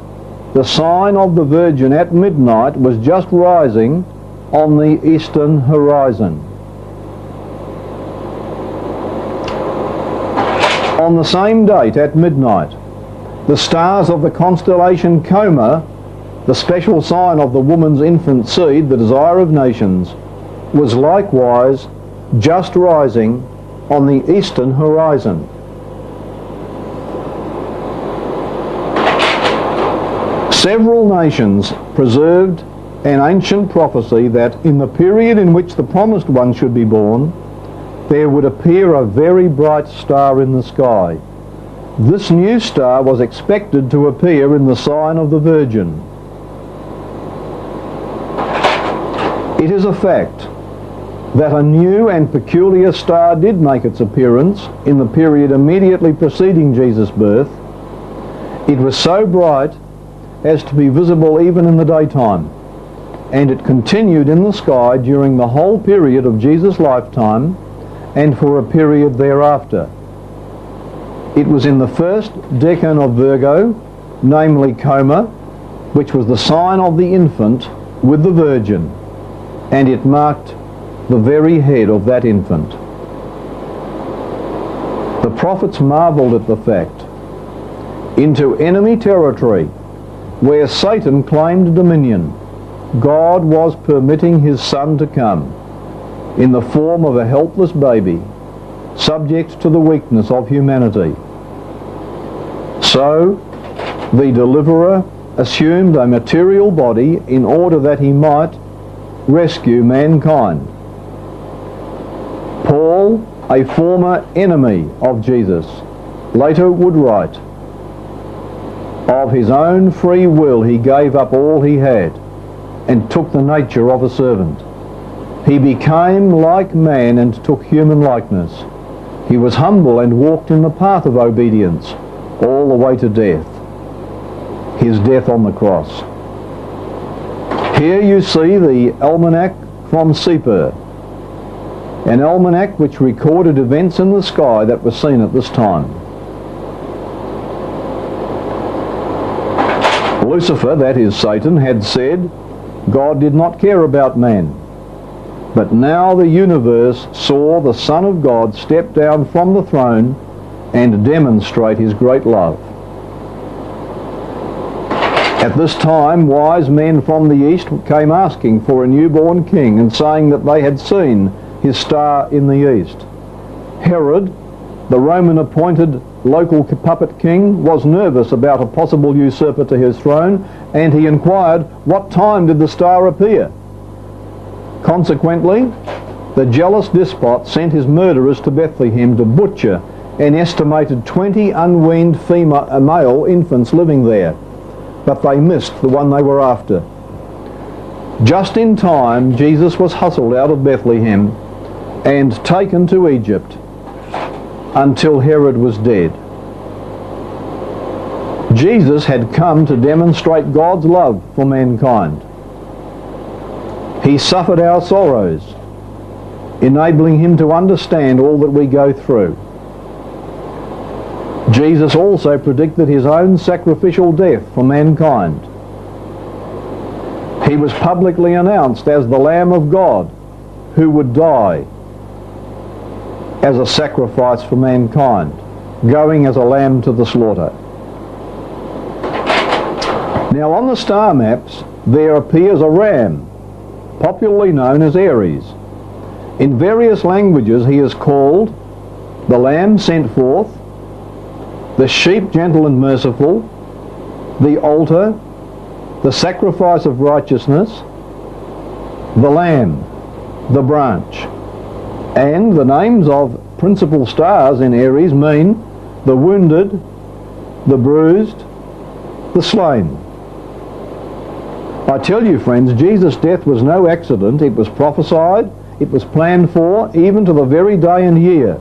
the sign of the Virgin at midnight was just rising on the eastern horizon. On the same date at midnight, the stars of the constellation Coma, the special sign of the woman's infant seed, the desire of nations, was likewise just rising on the eastern horizon. Several nations preserved an ancient prophecy that in the period in which the promised one should be born, there would appear a very bright star in the sky. This new star was expected to appear in the sign of the Virgin. It is a fact that a new and peculiar star did make its appearance in the period immediately preceding Jesus' birth. It was so bright as to be visible even in the daytime, and it continued in the sky during the whole period of Jesus' lifetime and for a period thereafter. It was in the first decan of Virgo, namely Coma, which was the sign of the infant with the Virgin, and it marked the very head of that infant. The prophets marveled at the fact. Into enemy territory, where Satan claimed dominion, God was permitting his Son to come in the form of a helpless baby, subject to the weakness of humanity. So, the deliverer assumed a material body in order that he might rescue mankind. Paul, a former enemy of Jesus, later would write, "Of his own free will he gave up all he had and took the nature of a servant. He became like man and took human likeness. He was humble and walked in the path of obedience all the way to death, his death on the cross." Here you see the almanac from Sepur, an almanac which recorded events in the sky that were seen at this time. Lucifer, that is Satan, had said God did not care about man. But now the universe saw the Son of God step down from the throne and demonstrate his great love. At this time, wise men from the east came asking for a newborn king and saying that they had seen his star in the east. Herod, the Roman-appointed local puppet king, was nervous about a possible usurper to his throne, and he inquired, what time did the star appear? Consequently, the jealous despot sent his murderers to Bethlehem to butcher an estimated 20 unweaned male infants living there, but they missed the one they were after. Just in time, Jesus was hustled out of Bethlehem and taken to Egypt until Herod was dead. Jesus had come to demonstrate God's love for mankind. He suffered our sorrows, enabling him to understand all that we go through. Jesus also predicted his own sacrificial death for mankind. He was publicly announced as the Lamb of God who would die as a sacrifice for mankind, going as a lamb to the slaughter. Now on the star maps there appears a ram, popularly known as Aries. In various languages he is called the Lamb sent forth, the sheep gentle and merciful, the altar, the sacrifice of righteousness, the Lamb, the branch. And the names of principal stars in Aries mean the wounded, the bruised, the slain. I tell you, friends, Jesus' death was no accident. It was prophesied, it was planned for, even to the very day and year.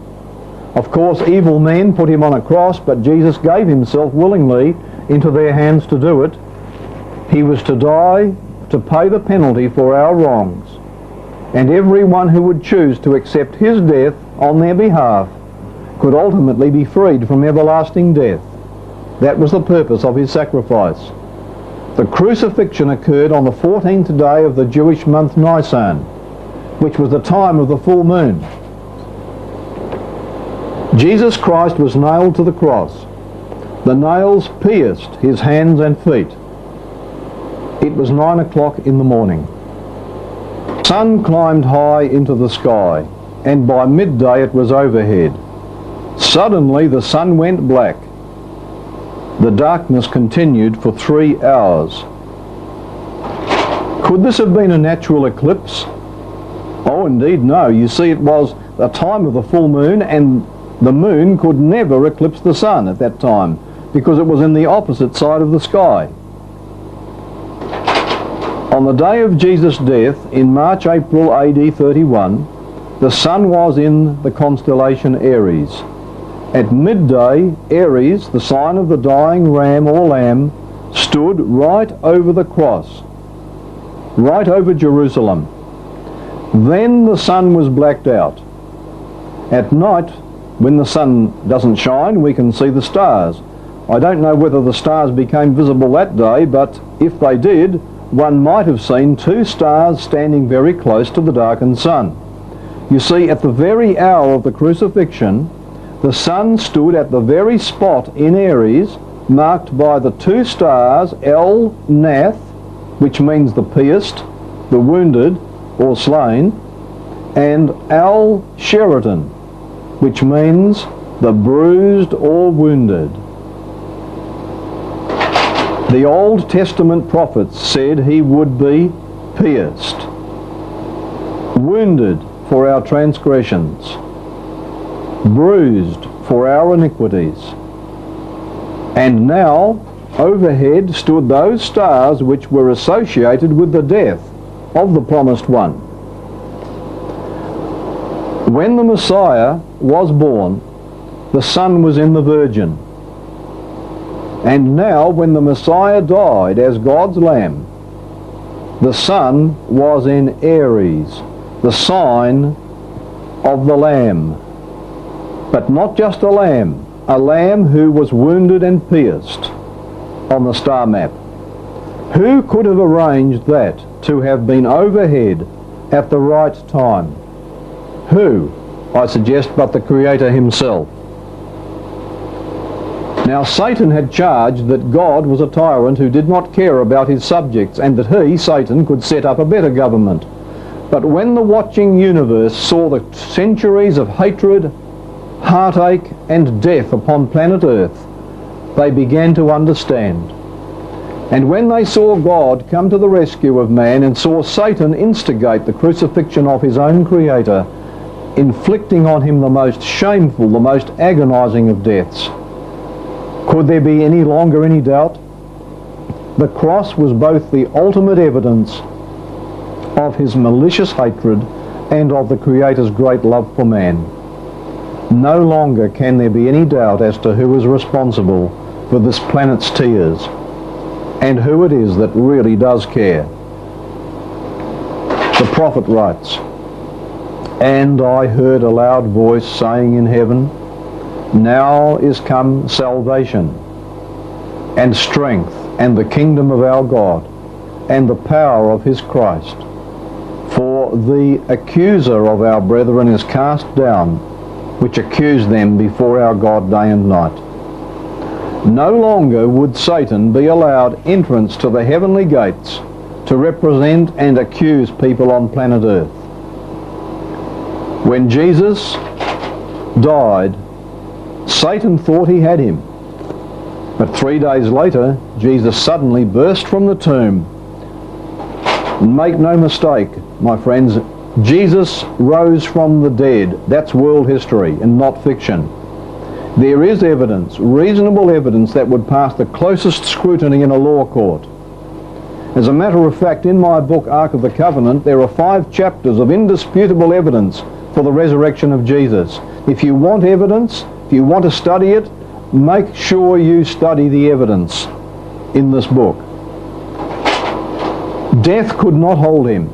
Of course, evil men put him on a cross, but Jesus gave himself willingly into their hands to do it. He was to die to pay the penalty for our wrongs, and everyone who would choose to accept his death on their behalf could ultimately be freed from everlasting death. That was the purpose of his sacrifice. The crucifixion occurred on the 14th day of the Jewish month Nisan, which was the time of the full moon. Jesus Christ was nailed to the cross. The nails pierced his hands and feet. It was 9 o'clock in the morning. The sun climbed high into the sky, and by midday it was overhead. Suddenly the sun went black. The darkness continued for 3 hours. Could this have been a natural eclipse? Oh, indeed no. You see, it was the time of the full moon, and the moon could never eclipse the sun at that time because it was in the opposite side of the sky. On the day of Jesus' death in March-April AD 31, the sun was in the constellation Aries. At midday, Aries, the sign of the dying ram or lamb, stood right over the cross, right over Jerusalem. Then the sun was blacked out. At night, when the sun doesn't shine, we can see the stars. I don't know whether the stars became visible that day, but if they did, one might have seen 2 stars standing very close to the darkened sun. You see, at the very hour of the crucifixion, the sun stood at the very spot in Aries marked by the 2 stars, El Nath, which means the pierced, the wounded or slain, and Al Sheraton, which means the bruised or wounded. The Old Testament prophets said he would be pierced, wounded for our transgressions, bruised for our iniquities. And now overhead stood those stars which were associated with the death of the promised one. When the Messiah was born, the sun was in the Virgin. And now when the Messiah died as God's Lamb, the sun was in Aries, the sign of the Lamb. But not just a lamb who was wounded and pierced on the star map. Who could have arranged that to have been overhead at the right time? Who? I suggest but the Creator himself. Now Satan had charged that God was a tyrant who did not care about his subjects, and that he, Satan, could set up a better government. But when the watching universe saw the centuries of hatred, heartache and death upon planet Earth, they began to understand. And when they saw God come to the rescue of man and saw Satan instigate the crucifixion of his own Creator, inflicting on him the most shameful, the most agonizing of deaths, could there be any longer any doubt? The cross was both the ultimate evidence of his malicious hatred and of the Creator's great love for man. No longer can there be any doubt as to who is responsible for this planet's tears and who it is that really does care. The prophet writes, "And I heard a loud voice saying in heaven, Now is come salvation and strength and the kingdom of our God and the power of his Christ. For the accuser of our brethren is cast down, which accused them before our God day and night. No longer would Satan be allowed entrance to the heavenly gates to represent and accuse people on planet Earth. When Jesus died, Satan thought he had him. But 3 days later, Jesus suddenly burst from the tomb. Make no mistake, my friends, Jesus rose from the dead. That's world history and not fiction. There is evidence, reasonable evidence, that would pass the closest scrutiny in a law court. As a matter of fact, in my book, Ark of the Covenant, there are 5 chapters of indisputable evidence for the resurrection of Jesus. If you want evidence, if you want to study it, make sure you study the evidence in this book. Death could not hold him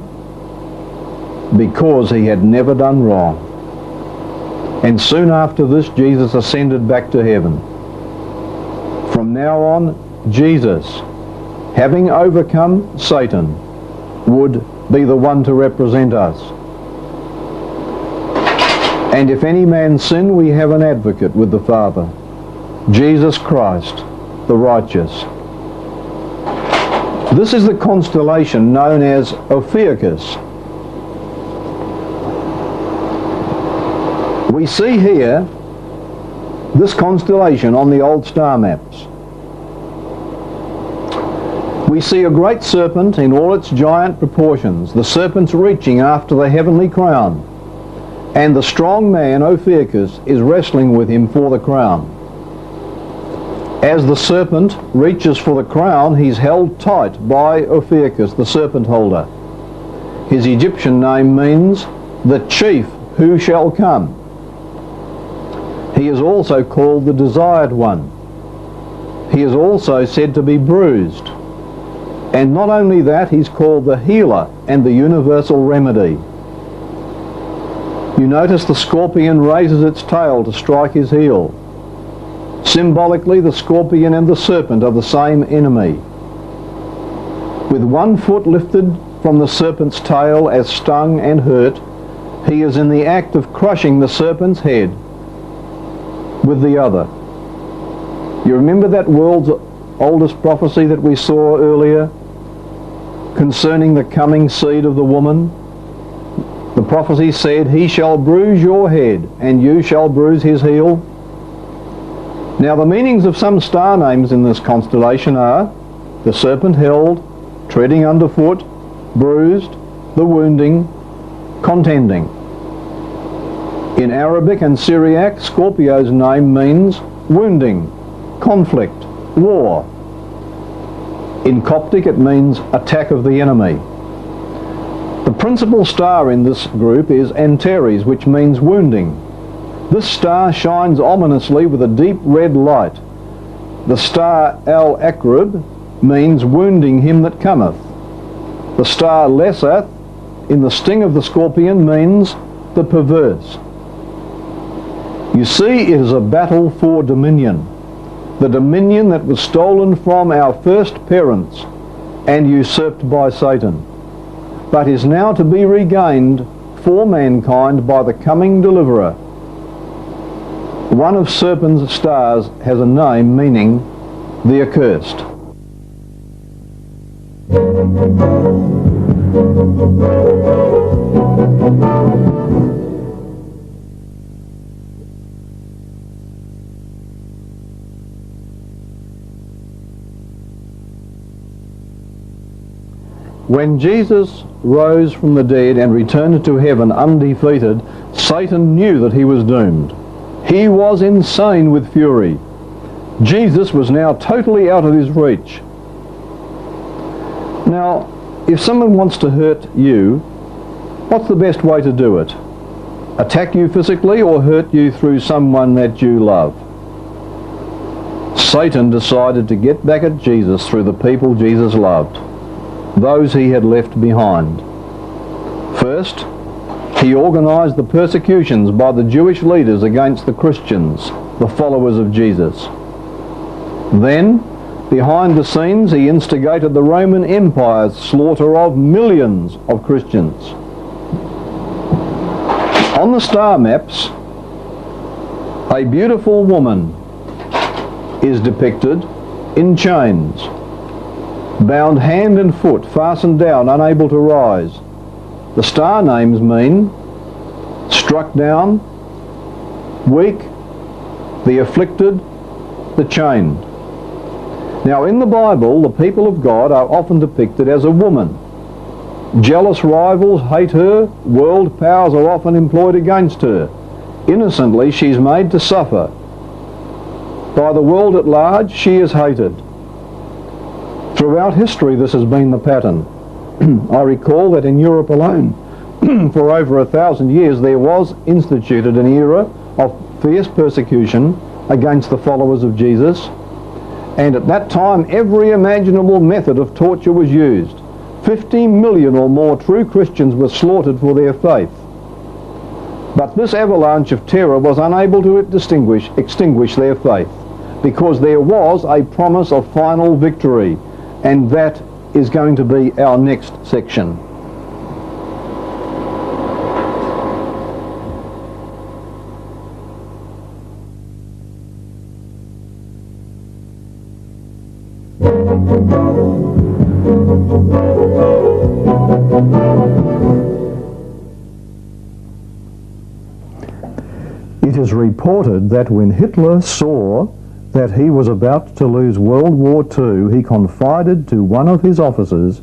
because he had never done wrong. And soon after this, Jesus ascended back to heaven. From now on, Jesus, having overcome Satan, would be the one to represent us. And if any man sin, we have an advocate with the Father, Jesus Christ, the righteous. This is the constellation known as Ophiuchus. We see here this constellation on the old star maps. We see a great serpent in all its giant proportions, the serpent's reaching after the heavenly crown, and the strong man, Ophiuchus, is wrestling with him for the crown. As the serpent reaches for the crown, he's held tight by Ophiuchus, the serpent holder. His Egyptian name means the chief who shall come. He is also called the Desired One. He is also said to be bruised. And not only that, he's called the Healer and the Universal Remedy. You notice the scorpion raises its tail to strike his heel. Symbolically, the scorpion and the serpent are the same enemy. With one foot lifted from the serpent's tail as stung and hurt, he is in the act of crushing the serpent's head with the other. You remember that world's oldest prophecy that we saw earlier concerning the coming seed of the woman? The prophecy said, "He shall bruise your head, and you shall bruise his heel." Now the meanings of some star names in this constellation are the serpent held, treading underfoot, bruised, the wounding, contending. In Arabic and Syriac, Scorpio's name means wounding, conflict, war. In Coptic it means attack of the enemy. The principal star in this group is Antares, which means wounding. This star shines ominously with a deep red light. The star Al-Akrib means wounding him that cometh. The star Lesath in the sting of the scorpion means the perverse. You see, it is a battle for dominion. The dominion that was stolen from our first parents and usurped by Satan, but is now to be regained for mankind by the coming deliverer. One of serpent's stars has a name meaning the accursed. When Jesus rose from the dead and returned to heaven undefeated, Satan knew that he was doomed. He was insane with fury. Jesus was now totally out of his reach. Now, if someone wants to hurt you, what's the best way to do it? Attack you physically or hurt you through someone that you love? Satan decided to get back at Jesus through the people Jesus loved, those he had left behind. First, he organized the persecutions by the Jewish leaders against the Christians. the followers of Jesus. Then, behind the scenes, he instigated the Roman Empire's slaughter of millions of Christians. On the star maps, a beautiful woman is depicted in chains, bound hand and foot, fastened down, unable to rise. The star names mean struck down, weak, the afflicted, the chained. Now in the Bible, the people of God are often depicted as a woman. Jealous rivals hate her, world powers are often employed against her. Innocently, she's made to suffer. By the world at large, she is hated. Throughout history, this has been the pattern. I recall that in Europe alone, for over 1,000 years, there was instituted an era of fierce persecution against the followers of Jesus. And at that time, every imaginable method of torture was used. 50 million or more true Christians were slaughtered for their faith. But this avalanche of terror was unable to extinguish their faith, because there was a promise of final victory, and that is going to be our next section. It is reported that when Hitler saw that he was about to lose World War II, he confided to one of his officers,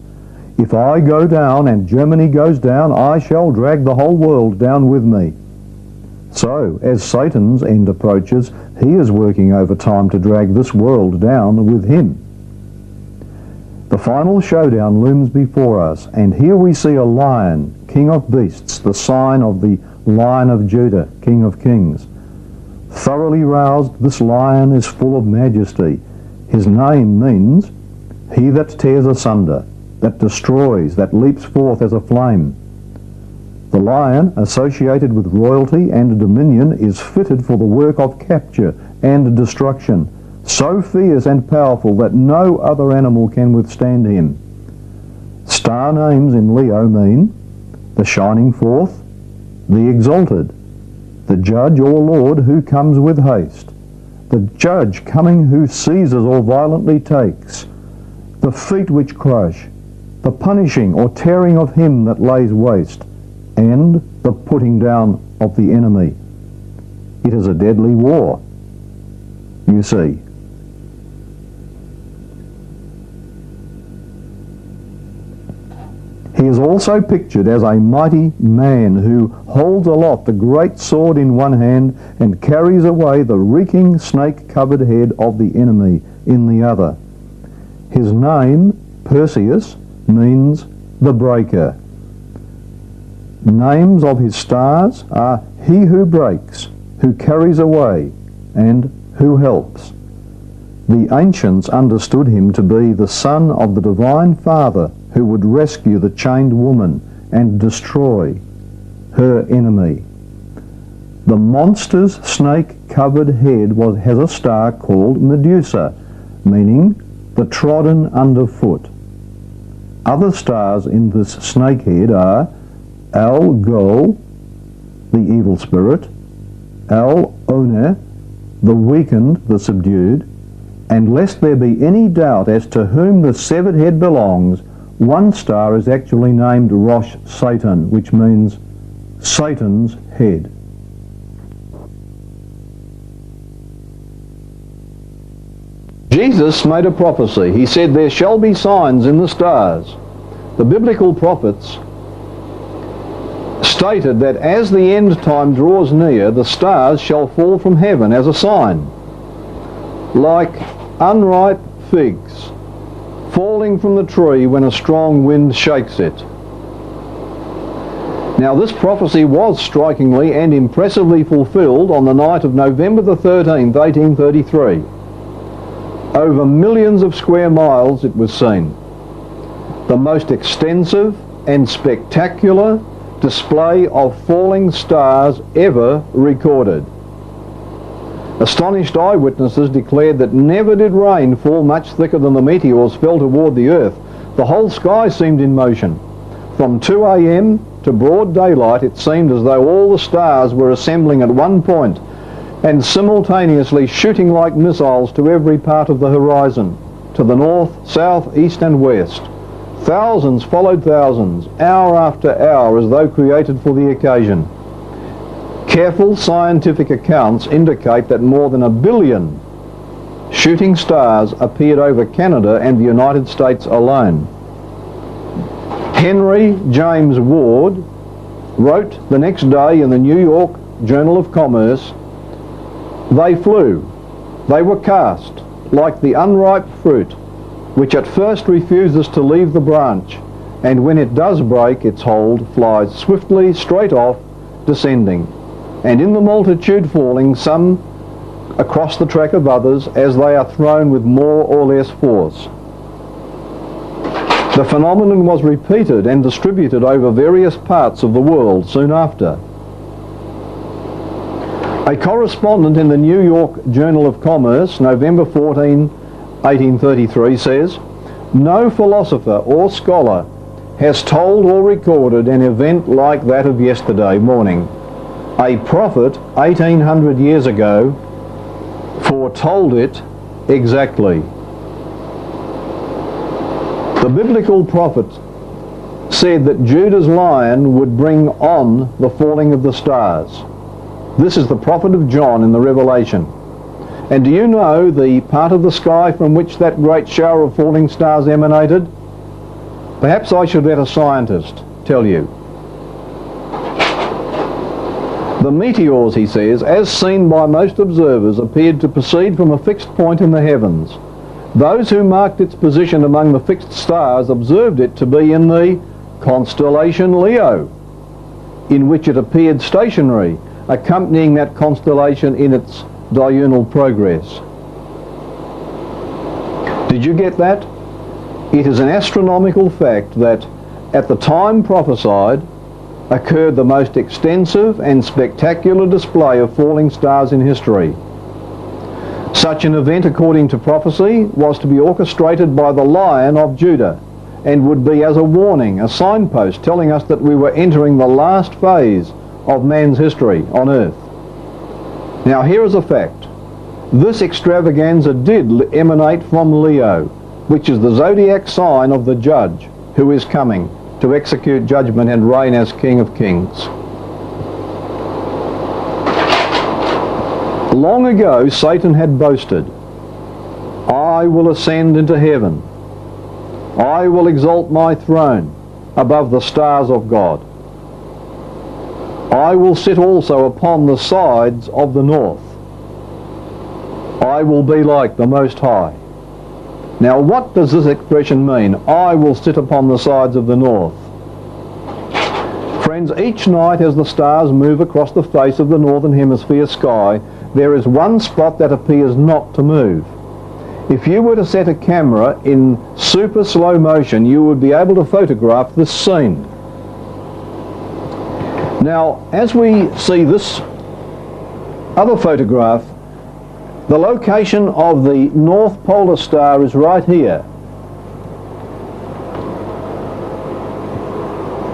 "If I go down and Germany goes down, I shall drag the whole world down with me." So, as Satan's end approaches, he is working overtime to drag this world down with him. The final showdown looms before us, and here we see a lion, king of beasts, the sign of the Lion of Judah, King of Kings. Thoroughly roused, this lion is full of majesty. His name means he that tears asunder, that destroys, that leaps forth as a flame. The lion, associated with royalty and dominion, is fitted for the work of capture and destruction, so fierce and powerful that no other animal can withstand him. Star names in Leo mean the shining forth, the exalted, the judge or lord who comes with haste, the judge coming who seizes or violently takes, the feet which crush, the punishing or tearing of him that lays waste, and the putting down of the enemy. It is a deadly war, you see. He is also pictured as a mighty man who holds aloft a great sword in one hand and carries away the reeking snake-covered head of the enemy in the other. His name, Perseus, means the breaker. Names of his stars are he who breaks, who carries away, and who helps. The ancients understood him to be the son of the Divine Father who would rescue the chained woman and destroy her enemy. The monster's snake-covered head has a star called Medusa, meaning the trodden underfoot. Other stars in this snake head are Al-Gol, the evil spirit, Al-Oneh, the weakened, the subdued, and lest there be any doubt as to whom the severed head belongs, one star is actually named Rosh Satan, which means Satan's head. Jesus made a prophecy. He said, "There shall be signs in the stars." The biblical prophets stated that as the end time draws near, the stars shall fall from heaven as a sign, like unripe figs falling from the tree when a strong wind shakes it. Now this prophecy was strikingly and impressively fulfilled on the night of November the 13th, 1833. Over millions of square miles it was seen. The most extensive and spectacular display of falling stars ever recorded. Astonished eyewitnesses declared that never did rain fall much thicker than the meteors fell toward the earth. The whole sky seemed in motion. From 2 a.m. to broad daylight, it seemed as though all the stars were assembling at one point and simultaneously shooting like missiles to every part of the horizon, to the north, south, east and west. Thousands followed thousands, hour after hour, as though created for the occasion. Careful scientific accounts indicate that more than 1 billion shooting stars appeared over Canada and the United States alone. Henry James Ward wrote the next day in the New York Journal of Commerce, "They flew, they were cast, like the unripe fruit, which at first refuses to leave the branch, and when it does break its hold, flies swiftly straight off, descending, and in the multitude falling, some across the track of others, as they are thrown with more or less force." The phenomenon was repeated and distributed over various parts of the world soon after. A correspondent in the New York Journal of Commerce, November 14, 1833, says, "No philosopher or scholar has told or recorded an event like that of yesterday morning. A prophet 1800 years ago foretold it exactly." The biblical prophet said that Judah's lion would bring on the falling of the stars. This is the prophet of John in the Revelation. And do you know the part of the sky from which that great shower of falling stars emanated? Perhaps I should let a scientist tell you. The meteors, he says, as seen by most observers, appeared to proceed from a fixed point in the heavens. Those who marked its position among the fixed stars observed it to be in the constellation Leo, in which it appeared stationary, accompanying that constellation in its diurnal progress. Did you get that? It is an astronomical fact that at the time prophesied occurred the most extensive and spectacular display of falling stars in history. Such an event, according to prophecy, was to be orchestrated by the Lion of Judah and would be as a warning, a signpost telling us that we were entering the last phase of man's history on earth. Now here is a fact. This extravaganza did emanate from Leo, which is the zodiac sign of the judge who is coming to execute judgment and reign as King of Kings. Long ago, Satan had boasted, "I will ascend into heaven. I will exalt my throne above the stars of God. I will sit also upon the sides of the north. I will be like the Most High." Now what does this expression mean? I will sit upon the sides of the north. Friends, each night as the stars move across the face of the northern hemisphere sky, there is one spot that appears not to move. If you were to set a camera in super slow motion, you would be able to photograph this scene. Now, as we see this other photograph, the location of the North Polar Star is right here.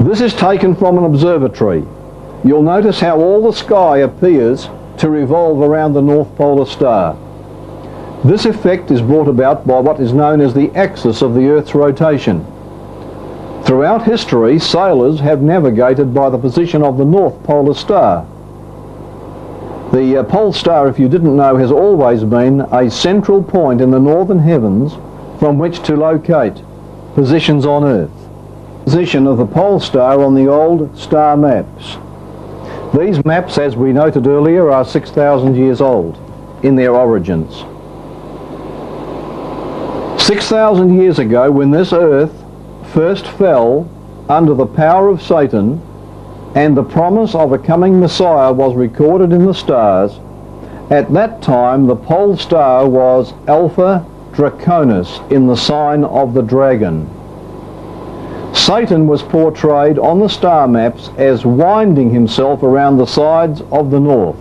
This is taken from an observatory. You'll notice how all the sky appears to revolve around the North Polar Star. This effect is brought about by what is known as the axis of the Earth's rotation. Throughout history, sailors have navigated by the position of the North Polar Star. The pole star, if you didn't know, has always been a central point in the northern heavens from which to locate positions on Earth. Position of the pole star on the old star maps. These maps, as we noted earlier, are 6,000 years old in their origins. 6,000 years ago, when this earth first fell under the power of Satan and the promise of a coming Messiah was recorded in the stars, at that time the pole star was Alpha Draconis in the sign of the dragon. Satan was portrayed on the star maps as winding himself around the sides of the north.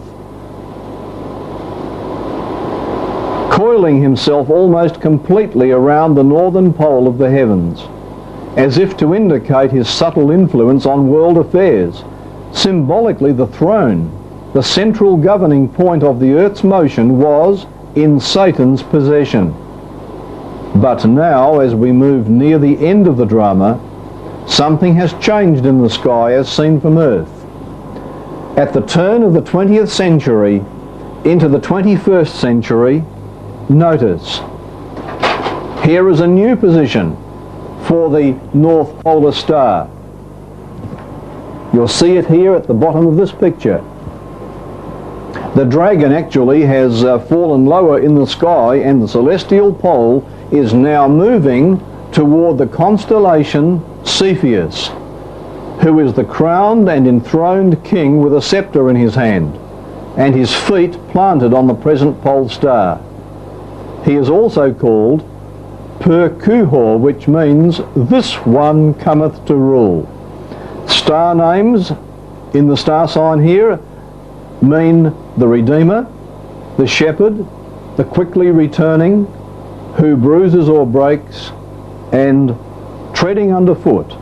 coiling himself almost completely around the northern pole of the heavens, as if to indicate his subtle influence on world affairs. Symbolically, the throne, the central governing point of the earth's motion, was in Satan's possession. But now, as we move near the end of the drama, something has changed in the sky as seen from Earth. At the turn of the 20th century into the 21st century, notice, here is a new position for the North Polar Star. You'll see it here at the bottom of this picture. The dragon actually has fallen lower in the sky, and the celestial pole is now moving toward the constellation Cepheus, who is the crowned and enthroned king with a scepter in his hand, and his feet planted on the present pole star. He is also called Per-Kuhor, which means "this one cometh to rule." Star names in the star sign here mean the Redeemer, the Shepherd, the quickly returning, who bruises or breaks, and treading underfoot.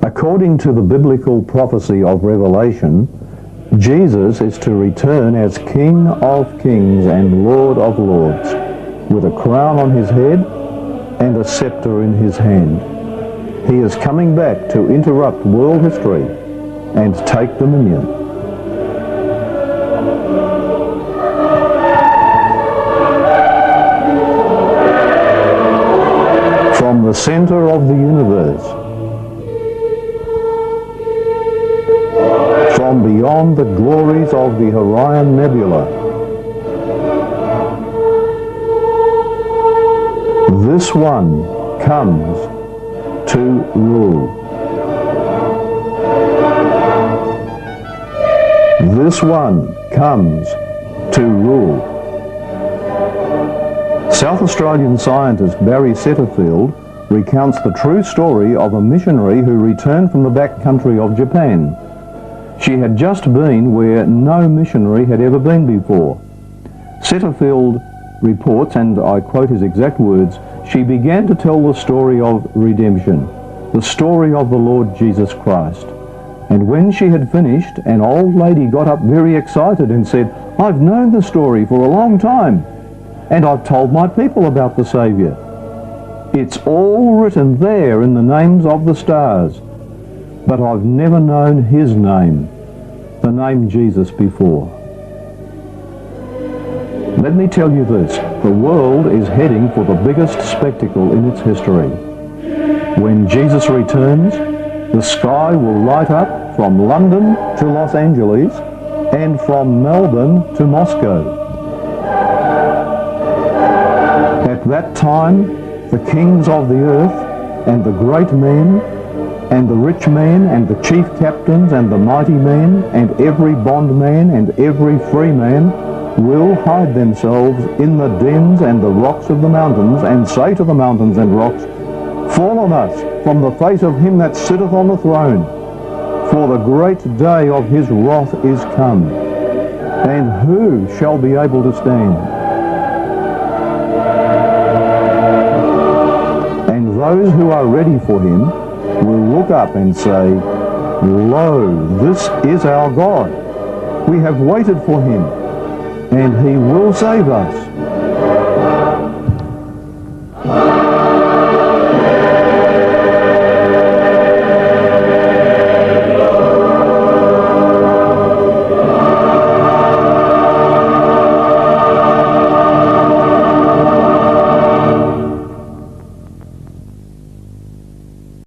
According to the biblical prophecy of Revelation, Jesus is to return as King of Kings and Lord of Lords, with a crown on his head and a scepter in his hand. He is coming back to interrupt world history and take dominion. From the center of the universe, from beyond the glories of the Orion Nebula, this one comes to rule. This one comes to rule. South Australian scientist Barry Setterfield recounts the true story of a missionary who returned from the back country of Japan. She had just been where no missionary had ever been before. Setterfield reports, and I quote his exact words, "She began to tell the story of redemption, the story of the Lord Jesus Christ. And when she had finished, an old lady got up very excited and said, 'I've known the story for a long time, and I've told my people about the Saviour. It's all written there in the names of the stars, but I've never known his name, the name Jesus, before.'" Let me tell you this, the world is heading for the biggest spectacle in its history. When Jesus returns, the sky will light up from London to Los Angeles and from Melbourne to Moscow. At that time, the kings of the earth and the great men and the rich men and the chief captains and the mighty men and every bondman and every free man will hide themselves in the dens and the rocks of the mountains, and say to the mountains and rocks, "Fall on us from the face of him that sitteth on the throne, for the great day of his wrath is come, and who shall be able to stand?" And those who are ready for him will look up and say, "Lo, this is our God. We have waited for him, and he will save us."